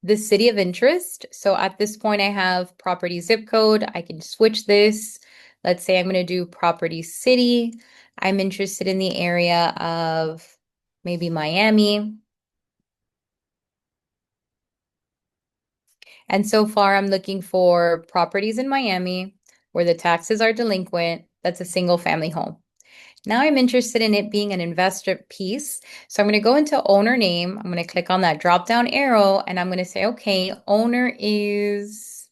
Speaker 2: the city of interest. So at this point, I have property zip code. I can switch this. Let's say I'm going to do property city. I'm interested in the area of maybe Miami. And so far, I'm looking for properties in Miami where the taxes are delinquent. That's a single family home. Now I'm interested in it being an investor piece. So I'm going to go into owner name. I'm going to click on that drop down arrow and I'm going to say, okay, owner is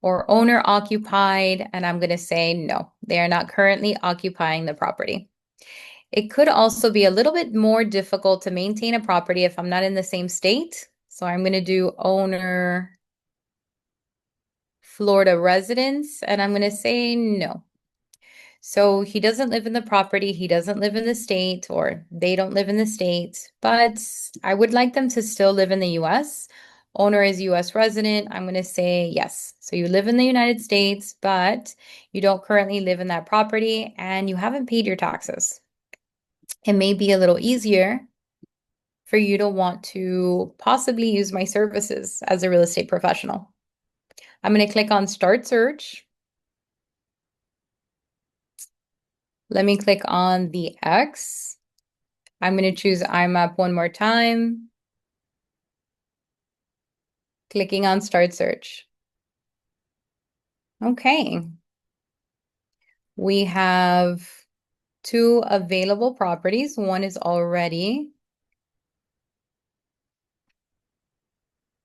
Speaker 2: or owner occupied, and I'm going to say no, they are not currently occupying the property. It could also be a little bit more difficult to maintain a property if I'm not in the same state. So I'm going to do owner Florida residence, and I'm going to say no. So he doesn't live in the property, he doesn't live in the state, or they don't live in the state, but I would like them to still live in the US. Owner is US resident. I'm going to say yes. So you live in the United States, but you don't currently live in that property and you haven't paid your taxes. It may be a little easier for you to want to possibly use my services as a real estate professional. I'm going to click on Start Search. Let me click on the X. I'm going to choose IMAP one more time. Clicking on Start Search. Okay. We have 2 available properties. One is already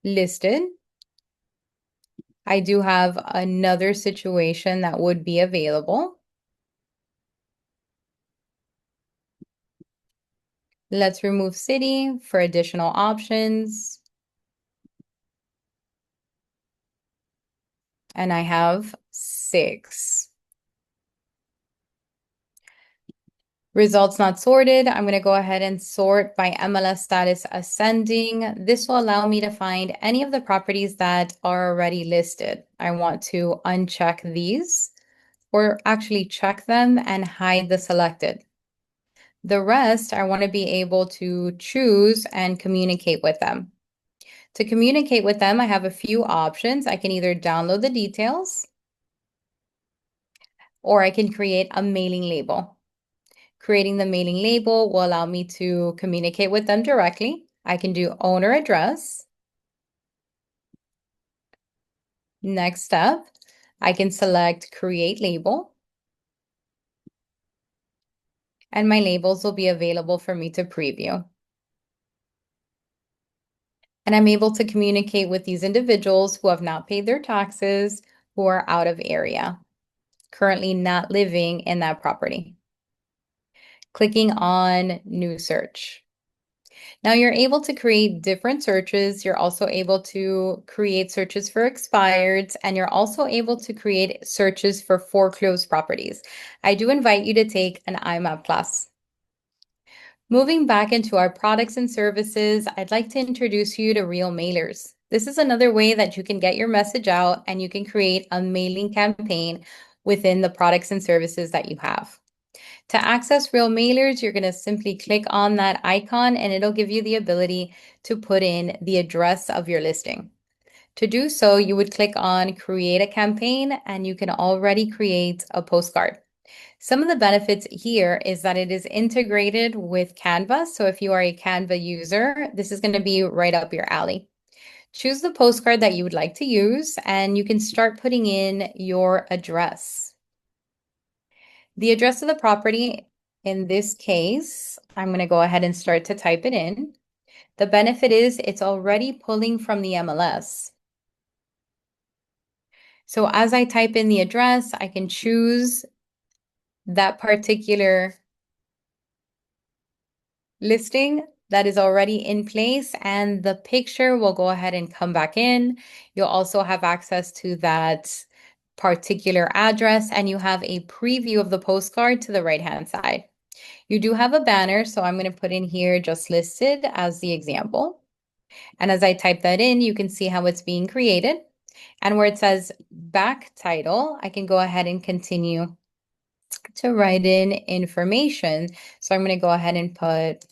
Speaker 2: listed. I do have another situation that would be available. Let's remove city for additional options. And I have 6. Results not sorted. I'm going to go ahead and sort by MLS status ascending. This will allow me to find any of the properties that are already listed. I want to uncheck these or actually check them and hide the selected. The rest, I want to be able to choose and communicate with them. To communicate with them, I have a few options. I can either download the details or I can create a mailing label. Creating the mailing label will allow me to communicate with them directly. I can do owner address. Next step, I can select create label. And my labels will be available for me to preview. And I'm able to communicate with these individuals who have not paid their taxes, who are out of area, currently not living in that property. Clicking on new search. Now you're able to create different searches. You're also able to create searches for expireds, and you're also able to create searches for foreclosed properties. I do invite you to take an IMAP class. Moving back into our products and services, I'd like to introduce you to Real Mailers. This is another way that you can get your message out and you can create a mailing campaign within the products and services that you have. To access Real Mailers, you're going to simply click on that icon and it'll give you the ability to put in the address of your listing. To do so, you would click on Create a Campaign and you can already create a postcard. Some of the benefits here is that it is integrated with Canva. So if you are a Canva user, this is going to be right up your alley. Choose the postcard that you would like to use and you can start putting in your address. The address of the property, in this case, I'm going to go ahead and start to type it in. The benefit is it's already pulling from the MLS. So as I type in the address, I can choose that particular listing that is already in place, and the picture will go ahead and come back in. You'll also have access to that particular address, and you have a preview of the postcard to the right-hand side. You do have a banner, so I'm going to put in here just listed as the example. And as I type that in, you can see how it's being created. And where it says back title, I can go ahead and continue to write in information. So I'm going to go ahead and put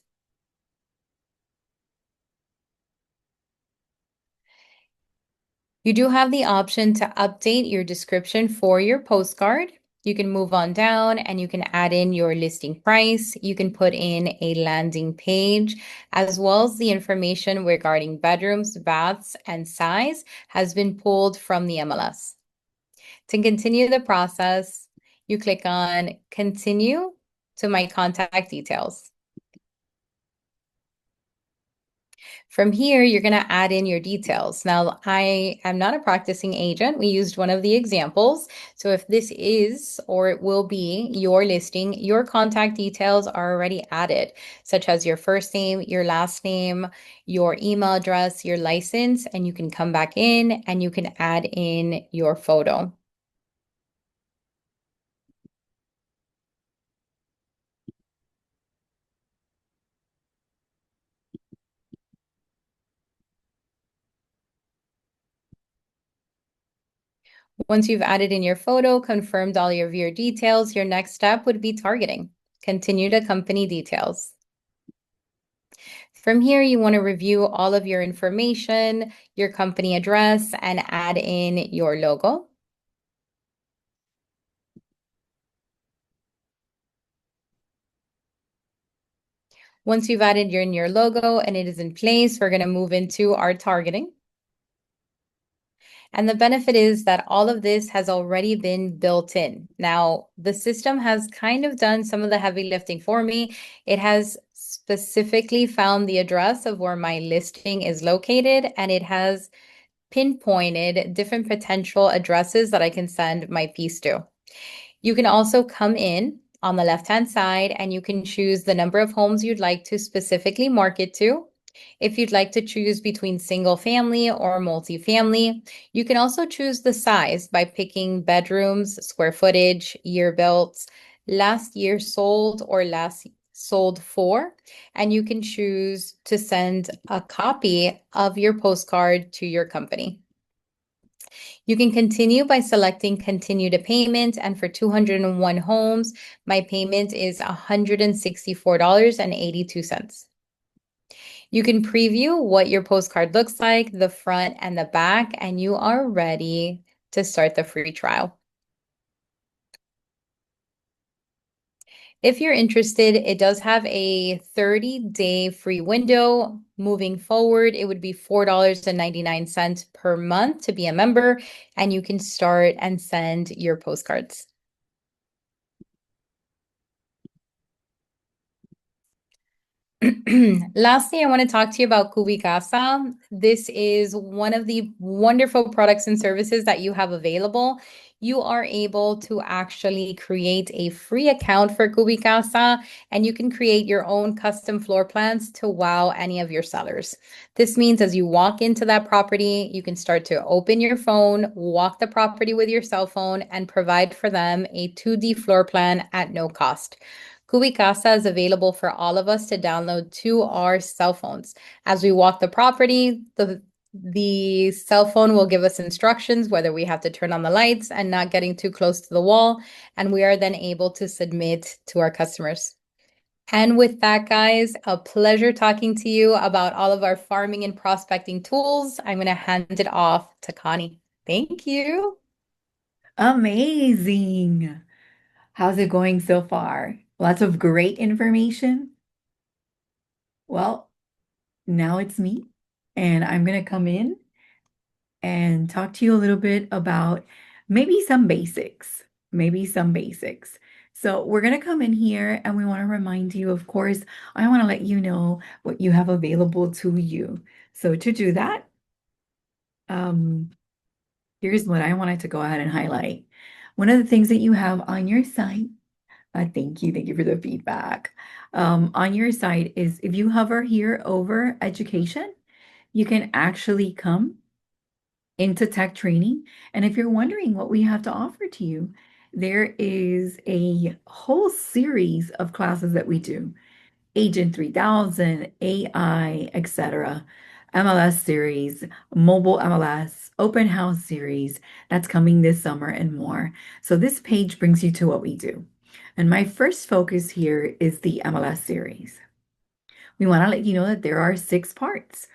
Speaker 2: you do have the option to update your description for your postcard. You can move on down and you can add in your listing price. You can put in a landing page, as well as the information regarding bedrooms, baths, and size has been pulled from the MLS. To continue the process, you click on Continue to my contact details. From here, you're going to add in your details. Now, I am not a practicing agent. We used one of the examples. So if this is or it will be your listing, your contact details are already added, such as your first name, your last name, your email address, your license, and you can come back in and you can add in your photo. Once you've added in your photo, confirmed all of your details, your next step would be targeting. Continue to company details. From here, you want to review all of your information, your company address, and add in your logo. Once you've added your logo and it is in place, we're going to move into our targeting. And the benefit is that all of this has already been built in. Now, the system has kind of done some of the heavy lifting for me. It has specifically found the address of where my listing is located, and it has pinpointed different potential addresses that I can send my piece to. You can also come in on the left-hand side and you can choose the number of homes you'd like to specifically market to. If you'd like to choose between single family or multifamily, you can also choose the size by picking bedrooms, square footage, year built, last year sold or last sold for, and you can choose to send a copy of your postcard to your company. You can continue by selecting continue to payment, and for 201 homes, my payment is $164.82. You can preview what your postcard looks like, the front and the back, and you are ready to start the free trial. If you're interested, it does have a 30-day free window. Moving forward, it would be $4.99 per month to be a member, and you can start and send your postcards. Lastly, I want to talk to you about Cubicasa. This is one of the wonderful products and services that you have available. You are able to actually create a free account for Cubicasa, and you can create your own custom floor plans to wow any of your sellers. This means as you walk into that property, you can start to open your phone, walk the property with your cell phone, and provide for them a 2D floor plan at no cost. Cubicasa is available for all of us to download to our cell phones. As we walk the property, the cell phone will give us instructions whether we have to turn on the lights and not getting too close to the wall, and we are then able to submit to our customers. And with that, guys, a pleasure talking to you about all of our farming and prospecting tools. I'm going to hand it off to Connie. Thank you.
Speaker 1: Amazing. How's it going so far? Lots of great information. Well, now it's me, and I'm going to come in and talk to you a little bit about maybe some basics, maybe some basics. So we're going to come in here and we want to remind you, of course, I want to let you know what you have available to you. So to do that, um, here's what I wanted to go ahead and highlight. One of the things that you have on your site, thank you for the feedback. On your site is if you hover here over education, you can actually come into tech training. And if you're wondering what we have to offer to you, there is a whole series of classes that we do. Agent 3000, AI, etc. MLS series, mobile MLS, open house series that's coming this summer and more. So this page brings you to what we do. And my first focus here is the MLS series. We want to let you know that there are 6 parts.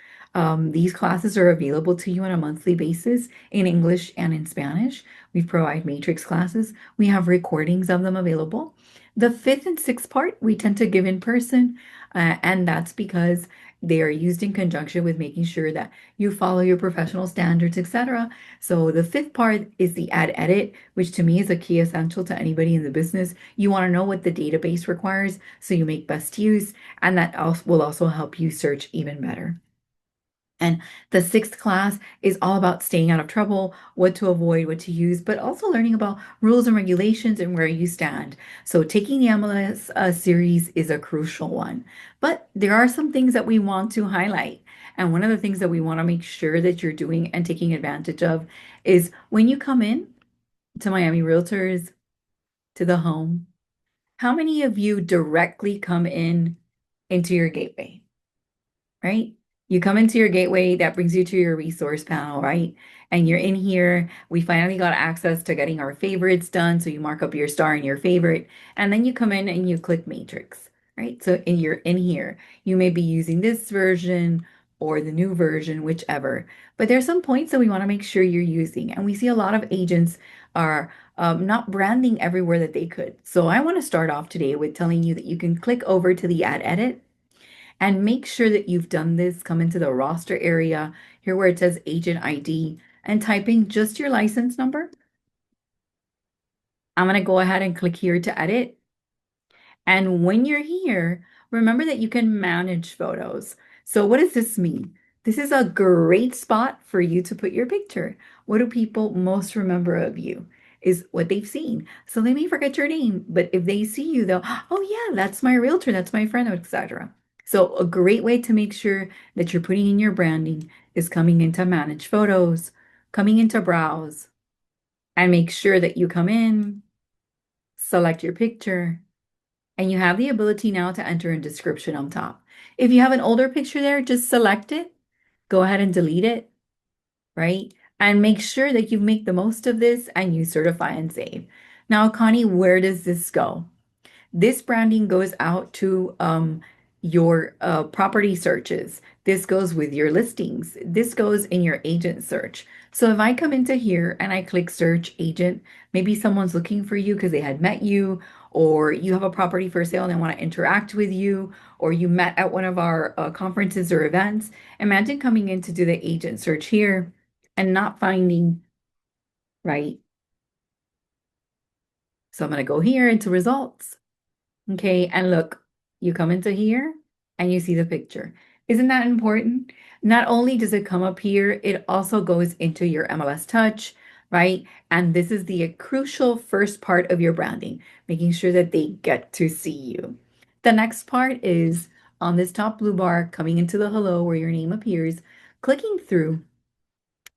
Speaker 1: These classes are available to you on a monthly basis in English and in Spanish. We provide matrix classes. We have recordings of them available. The fifth and sixth part we tend to give in person, and that's because they are used in conjunction with making sure that you follow your professional standards, etc. So the fifth part is the add edit, which to me is a key essential to anybody in the business. You want to know what the database requires so you make best use, and that will also help you search even better. And the sixth class is all about staying out of trouble, what to avoid, what to use, but also learning about rules and regulations and where you stand. So taking the MLS series is a crucial one. But there are some things that we want to highlight. And one of the things that we want to make sure that you're doing and taking advantage of is when you come in to Miami Realtors, to the home, how many of you directly come in into your gateway? Right? You come into your gateway, that brings you to your resource panel, right? And you're in here. We finally got access to getting our favorites done. So you mark up your star and your favorite, and then you come in and you click matrix, right? So you're in here. You may be using this version or the new version, whichever. But there's some points that we want to make sure you're using. And we see a lot of agents are not branding everywhere that they could. So I want to start off today with telling you that you can click over to the add edit and make sure that you've done this. Come into the roster area here where it says agent ID and type in just your license number. I'm going to go ahead and click here to edit. And when you're here, remember that you can manage photos. So what does this mean? This is a great spot for you to put your picture. What do people most remember of you? Is what they've seen. So they may forget your name, but if they see you, they'll, oh yeah, that's my realtor, that's my friend, etc. So a great way to make sure that you're putting in your branding is coming into manage photos, coming into browse, and make sure that you come in, select your picture, and you have the ability now to enter a description on top. If you have an older picture there, just select it, go ahead and delete it, right? And make sure that you make the most of this and you certify and save. Now, Connie, where does this go? This branding goes out to your property searches. This goes with your listings. This goes in your agent search. So if I come into here and I click search agent, maybe someone's looking for you because they had met you, or you have a property for sale and they want to interact with you, or you met at one of our conferences or events. Imagine coming in to do the agent search here and not finding, right? So I'm going to go here into results. Okay, and look, you come into here and you see the picture. Isn't that important? Not only does it come up here, it also goes into your MLS Touch, right? And this is the crucial first part of your branding, making sure that they get to see you. The next part is on this top blue bar, coming into the hello where your name appears, clicking through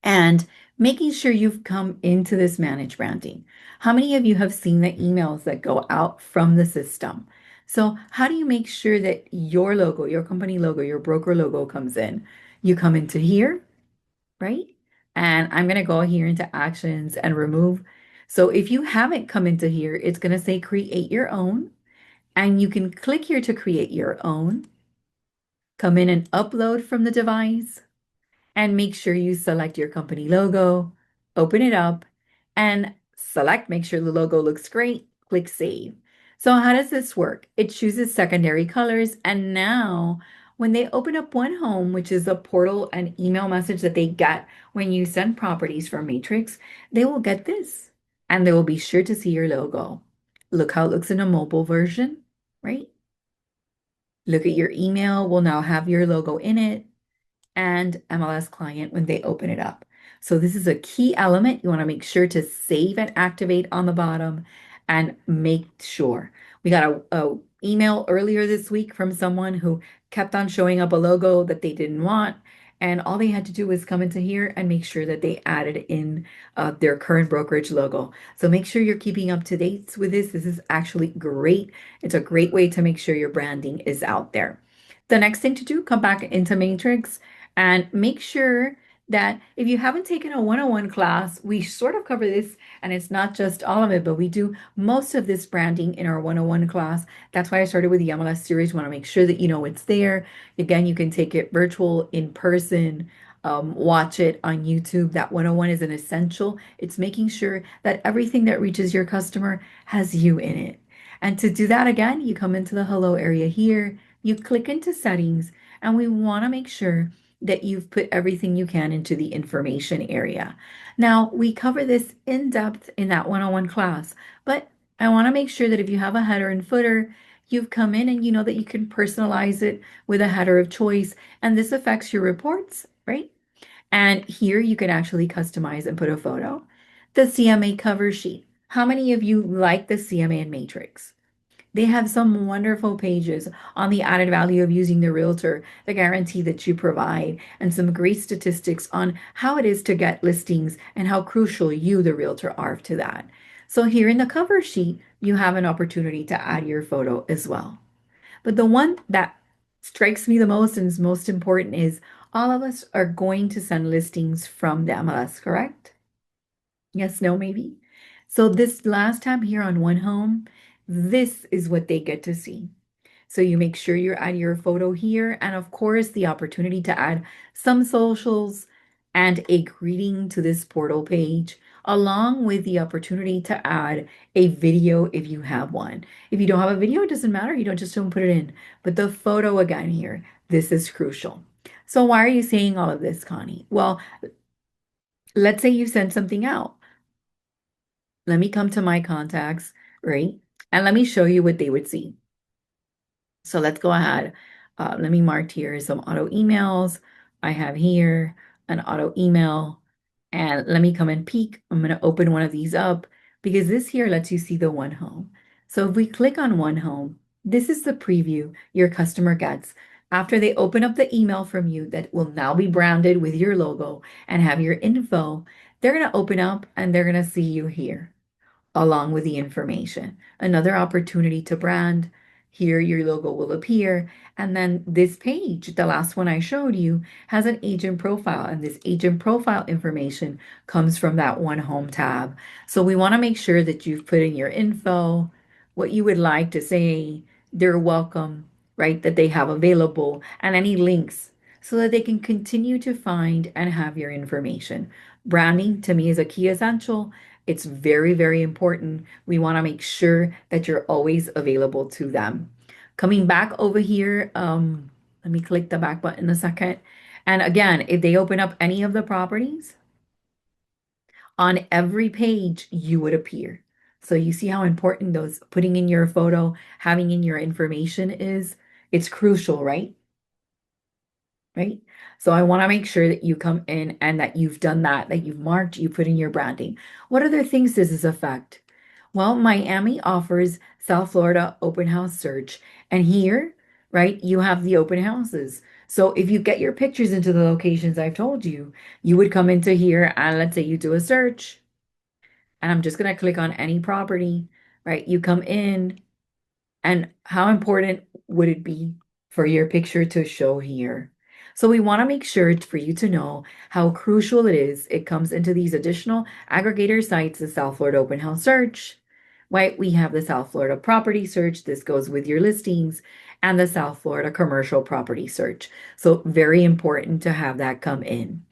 Speaker 1: and making sure you've come into this managed branding. How many of you have seen the emails that go out from the system? So how do you make sure that your logo, your company logo, your broker logo comes in? You come into here, right? And I'm going to go here into actions and remove. So if you haven't come into here, it's going to say create your own. And you can click here to create your own. Come in and upload from the device and make sure you select your company logo, open it up, and select, make sure the logo looks great, click save. So how does this work? It chooses secondary colors, and now when they open up One Home, which is a portal and email message that they get when you send properties from Matrix, they will get this, and they will be sure to see your logo. Look how it looks in a mobile version, right? Look at your email, will now have your logo in it and MLS client when they open it up. So this is a key element. You want to make sure to save and activate on the bottom and make sure. We got a email earlier this week from someone who kept on showing up a logo that they didn't want. And all they had to do was come into here and make sure that they added in their current brokerage logo. So make sure you're keeping up to date with this. This is actually great. It's a great way to make sure your branding is out there. The next thing to do, come back into Matrix and make sure that if you haven't taken a 101 class, we sort of cover this, and it's not just all of it, but we do most of this branding in our 101 class. That's why I started with the MLS series. Want to make sure that you know it's there. Again, you can take it virtual, in person, watch it on YouTube. That 101 is an essential. It's making sure that everything that reaches your customer has you in it. And to do that again, you come into the hello area here, you click into settings, and we want to make sure that you've put everything you can into the information area. Now, we cover this in depth in that 101 class, but I want to make sure that if you have a header and footer, you've come in and you know that you can personalize it with a header of choice, and this affects your reports right? And here you can actually customize and put a photo. The CMA cover sheet. How many of you like the CMA and Matrix? They have some wonderful pages on the added value of using the realtor, the guarantee that you provide, and some great statistics on how it is to get listings and how crucial you, the realtor, are to that. So here in the cover sheet, you have an opportunity to add your photo as well. But the one that strikes me the most and is most important is all of us are going to send listings from the MLS, correct? Yes, no, maybe. So this last tab here on One Home, this is what they get to see. So you make sure you add your photo here, and of course, the opportunity to add some socials and a greeting to this portal page, along with the opportunity to add a video if you have one. If you don't have a video, it doesn't matter. You don't put it in. But the photo again here, this is crucial. So why are you saying all of this, Connie? Well, let's say you send something out. Let me come to my contacts, right? And let me show you what they would see. So let's go ahead. Let me mark here some auto emails. I have here an auto email. And let me come and peek. I'm going to open one of these up because this here lets you see the One Home. So if we click on One Home, this is the preview your customer gets after they open up the email from you that will now be branded with your logo and have your info. They're going to open up and they're going to see you here along with the information. Another opportunity to brand. Here, your logo will appear. And then this page, the last one I showed you, has an agent profile. And this agent profile information comes from that One Home tab. So we want to make sure that you've put in your info, what you would like to say, they're welcome, right? That they have available, and any links so that they can continue to find and have your information. Branding to me is a key essential. It's very, very important. We want to make sure that you're always available to them. Coming back over here, let me click the back button a second. And again, if they open up any of the properties, on every page you would appear. So you see how important those putting in your photo, having in your information is? It's crucial, right? Right? So I want to make sure that you come in and that you've done that, that you've marked, you put in your branding. What other things does this affect? Well, Miami offers South Florida open house search. And here, right, you have the open houses. So if you get your pictures into the locations I've told you, you would come into here and let's say you do a search. And I'm just going to click on any property, right? You come in, and how important would it be for your picture to show here? So we want to make sure for you to know how crucial it is. It comes into these additional aggregator sites, the South Florida Open House Search, right? We have the South Florida Property Search. This goes with your listings, and the South Florida Commercial Property Search. So very important to have that come in.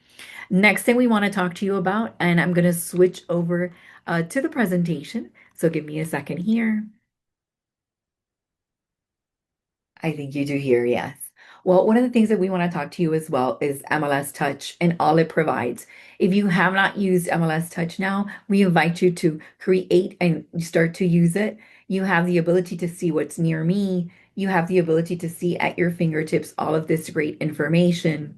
Speaker 1: Next thing we want to talk to you about, and I'm going to switch over to the presentation. So give me a second here. I think you do here, yes. Well, one of the things that we want to talk to you as well is MLS Touch and all it provides. If you have not used MLS Touch now, we invite you to create and start to use it. You have the ability to see what's near me. You have the ability to see at your fingertips all of this great information.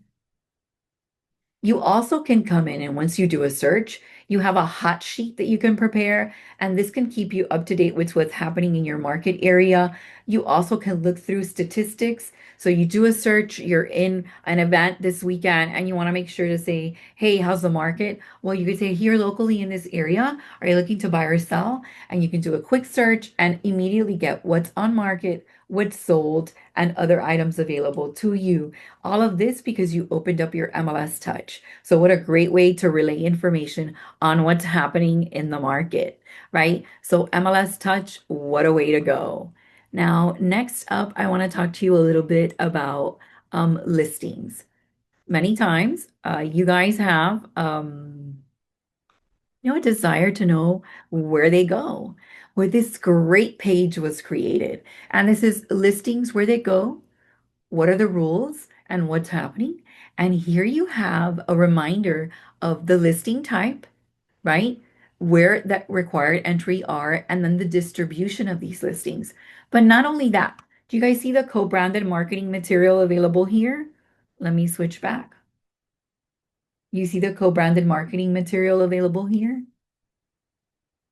Speaker 1: You also can come in and once you do a search, you have a hot sheet that you can prepare, and this can keep you up to date with what's happening in your market area. You also can look through statistics. So you do a search, you're in an event this weekend, and you want to make sure to say, hey, how's the market? Well, you could say here locally in this area, are you looking to buy or sell? And you can do a quick search and immediately get what's on market, what's sold, and other items available to you. All of this because you opened up your MLS Touch. So what a great way to relay information on what's happening in the market, right? So MLS Touch, what a way to go. Now, next up, I want to talk to you a little bit about listings. Many times, you guys have a desire to know where they go. Well, this great page was created, and this is listings where they go, what are the rules and what's happening. And here you have a reminder of the listing type, right? Where that required entry are, and then the distribution of these listings. But not only that, do you guys see the co-branded marketing material available here? Let me switch back. You see the co-branded marketing material available here?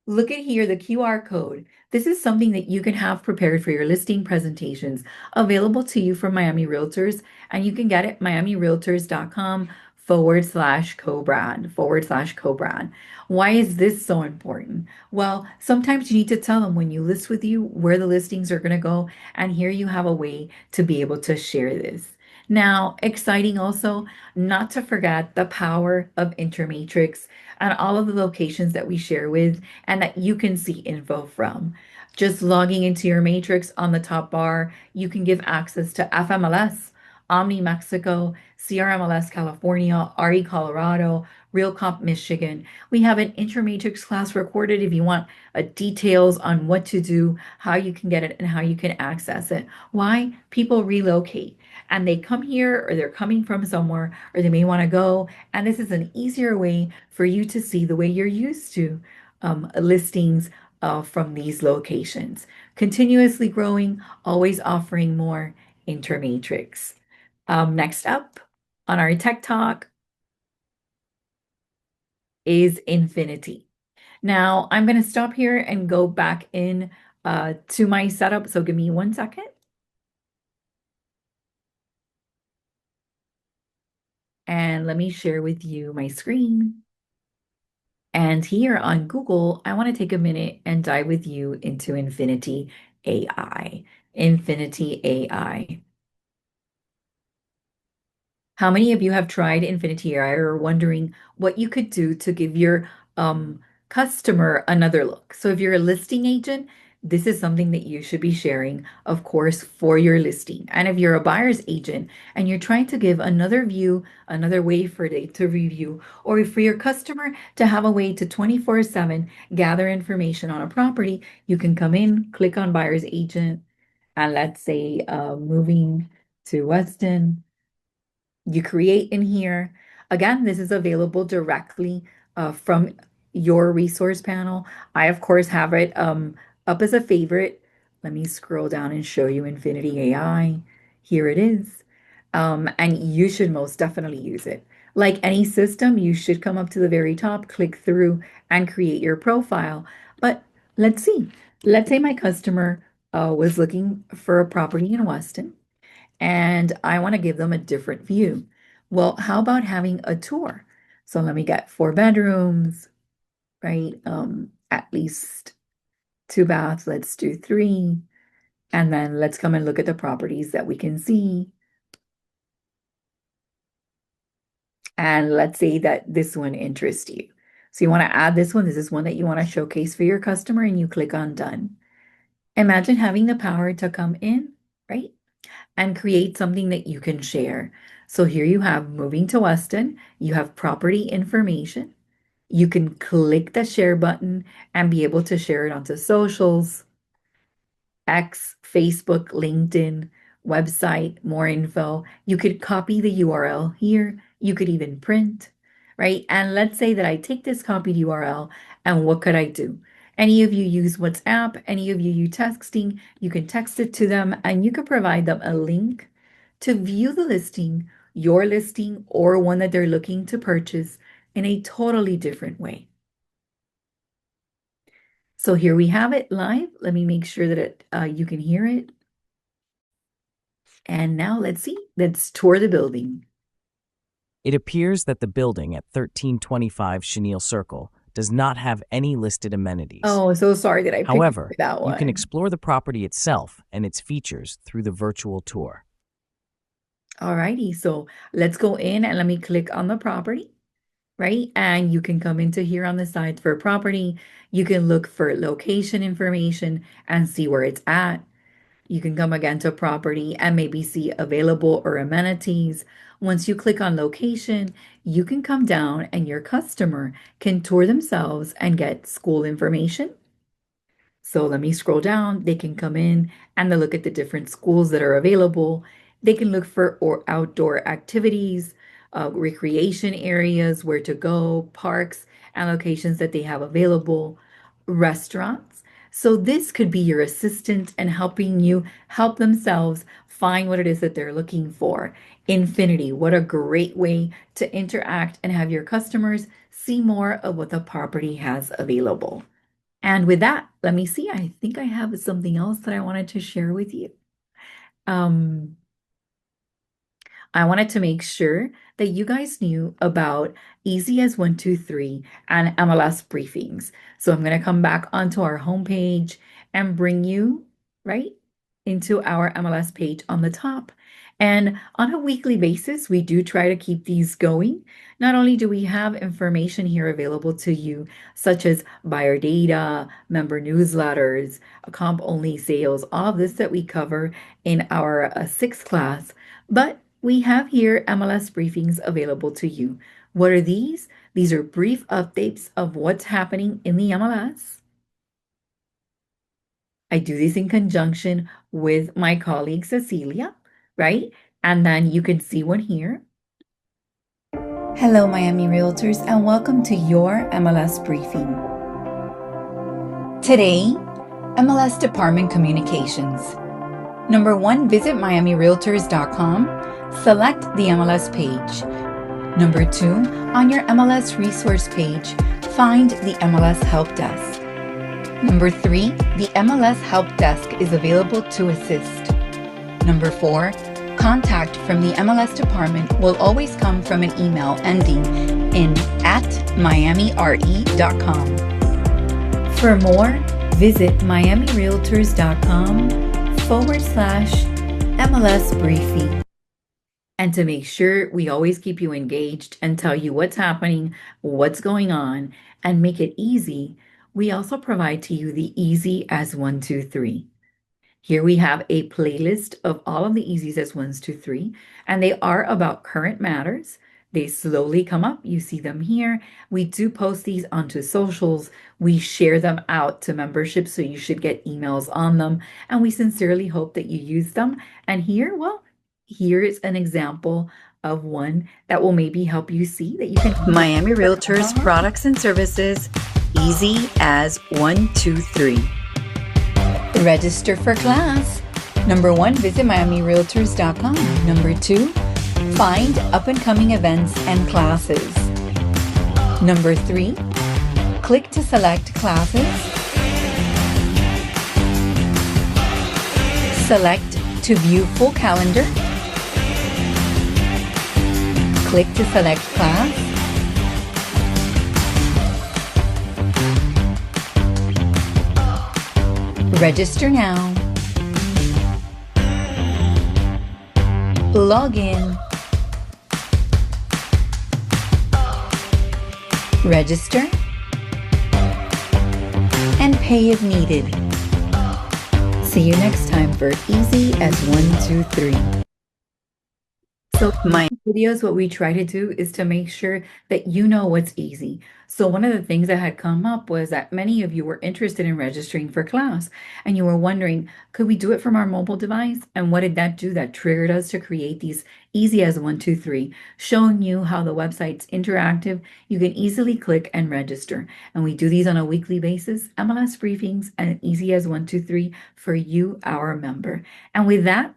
Speaker 1: Look at here, the QR code. This is something that you can have prepared for your listing presentations available to you from Miami Realtors, and you can get it miamirealtors.com/co-brand. Why is this so important? Well, sometimes you need to tell them when you list with you where the listings are going to go, and here you have a way to be able to share this. Now, exciting also, not to forget the power of Intermatrix and all of the locations that we share with and that you can see info from. Just logging into your matrix on the top bar, you can give access to FMLS, Omni Mexico, CRMLS California, RE Colorado, RealComp Michigan. We have an Intermatrix class recorded if you want details on what to do, how you can get it, and how you can access it. Why? People relocate and they come here or they're coming from somewhere or they may want to go. And this is an easier way for you to see the way you're used to listings from these locations. Continuously growing, always offering more Intermatrix. Next up on our Tech Talk is Infinity. Now I'm going to stop here and go back in to my setup. So give me 1 second. And let me share with you my screen. And here on Google, I want to take a minute and dive with you into Infinity AI. Infinity AI. How many of you have tried Infinity AI or are wondering what you could do to give your customer another look? So if you're a listing agent, this is something that you should be sharing, of course, for your listing. And if you're a buyer's agent and you're trying to give another view, another way for it to review, or for your customer to have a way to 24/7 gather information on a property, you can come in, click on buyer's agent, and let's say moving to Weston. You create in here. Again, this is available directly from your resource panel. I, of course, have it up as a favorite. Let me scroll down and show you Infinity AI. Here it is. And you should most definitely use it. Like any system, you should come up to the very top, click through, and create your profile. But let's see. Let's say my customer was looking for a property in Weston and I want to give them a different view. Well, how about having a tour? So let me get 4 bedrooms, right? At least 2 baths. Let's do 3. And then let's come and look at the properties that we can see. And let's say that this one interests you. So you want to add this one. This is one that you want to showcase for your customer, and you click on done. Imagine having the power to come in, right? And create something that you can share. So here you have moving to Weston, you have property information. You can click the share button and be able to share it onto socials, X, Facebook, LinkedIn, website, more info. You could copy the URL here. You could even print, right? And let's say that I take this copied URL and what could I do? Any of you use WhatsApp, any of you use texting, you can text it to them and you can provide them a link to view the listing, your listing, or one that they're looking to purchase in a totally different way. So here we have it live. Let me make sure that you can hear it. And now let's see. Let's tour the building.
Speaker 4: It appears that the building at 1325 Chenille Circle does not have any listed amenities.
Speaker 1: Oh, so sorry that I picked
Speaker 4: However,
Speaker 1: that one.
Speaker 4: you can explore the property itself and its features through the virtual tour.
Speaker 1: Alrighty, so let's go in and let me click on the property, right? And you can come into here on the side for property. You can look for location information and see where it's at. You can come again to property and maybe see available or amenities. Once you click on location, you can come down and your customer can tour themselves and get school information. So let me scroll down. They can come in and they look at the different schools that are available. They can look for or outdoor activities, recreation areas, where to go, parks and locations that they have available, restaurants. So this could be your assistant and helping you help themselves find what it is that they're looking for. Infinity, what a great way to interact and have your customers see more of what the property has available. And with that, let me see. I think I have something else that I wanted to share with you. Um, I wanted to make sure that you guys knew about Easy as 123 and MLS briefings. So I'm going to come back onto our homepage and bring you right into our MLS page on the top. And on a weekly basis, we do try to keep these going. Not only do we have information here available to you, such as buyer data, member newsletters, comp only sales, all of this that we cover in our sixth class, but we have here MLS briefings available to you. What are these? These are brief updates of what's happening in the MLS. I do this in conjunction with my colleague Cecilia, right? And then you can see one here. Hello, Miami Realtors, and welcome to your MLS briefing. Today, MLS Department Communications. Number 1, visit miamirealtors.com. Select the MLS page. Number 2, on your MLS resource page, find the MLS Help Desk. Number 3, the MLS Help Desk is available to assist. Number 4, contact from the MLS department will always come from an email ending in @miamire.com. For more, visit miamirealtors.com/MLS briefing. And to make sure we always keep you engaged and tell you what's happening, what's going on, and make it easy, we also provide to you the Easy as 123. Here we have a playlist of all of the Easies as 123, and they are about current matters. They slowly come up. You see them here. We do post these onto socials. We share them out to memberships, so you should get emails on them. And we sincerely hope that you use them. And here, well, here is an example of one that will maybe help you see that you can. Miami Realtors products and services, Easy as 123. Register for class. Number 1, visit miamirealtors.com. Number 2, find up-and-coming events and classes. Number 3, click to select classes. Select to view full calendar. Click to select class. Register now. Log in. Register. And pay if needed. See you next time for Easy as 123. So my videos, what we try to do is to make sure that you know what's easy. So one of the things that had come up was that many of you were interested in registering for class, and you were wondering, could we do it from our mobile device? And what did that do? That triggered us to create these Easy as 123, showing you how the website's interactive. You can easily click and register. And we do these on a weekly basis, MLS briefings and Easy as 123 for you, our member. And with that,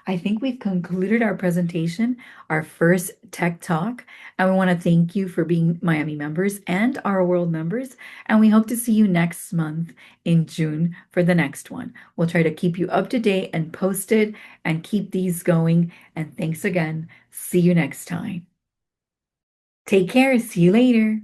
Speaker 1: I think we've concluded our presentation, our first Tech Talk, and we want to thank you for being Miami members and our world members, and we hope to see you next month in June for the next one. We'll try to keep you up to date and posted and keep these going, and thanks again. See you next time. Take care. See you later.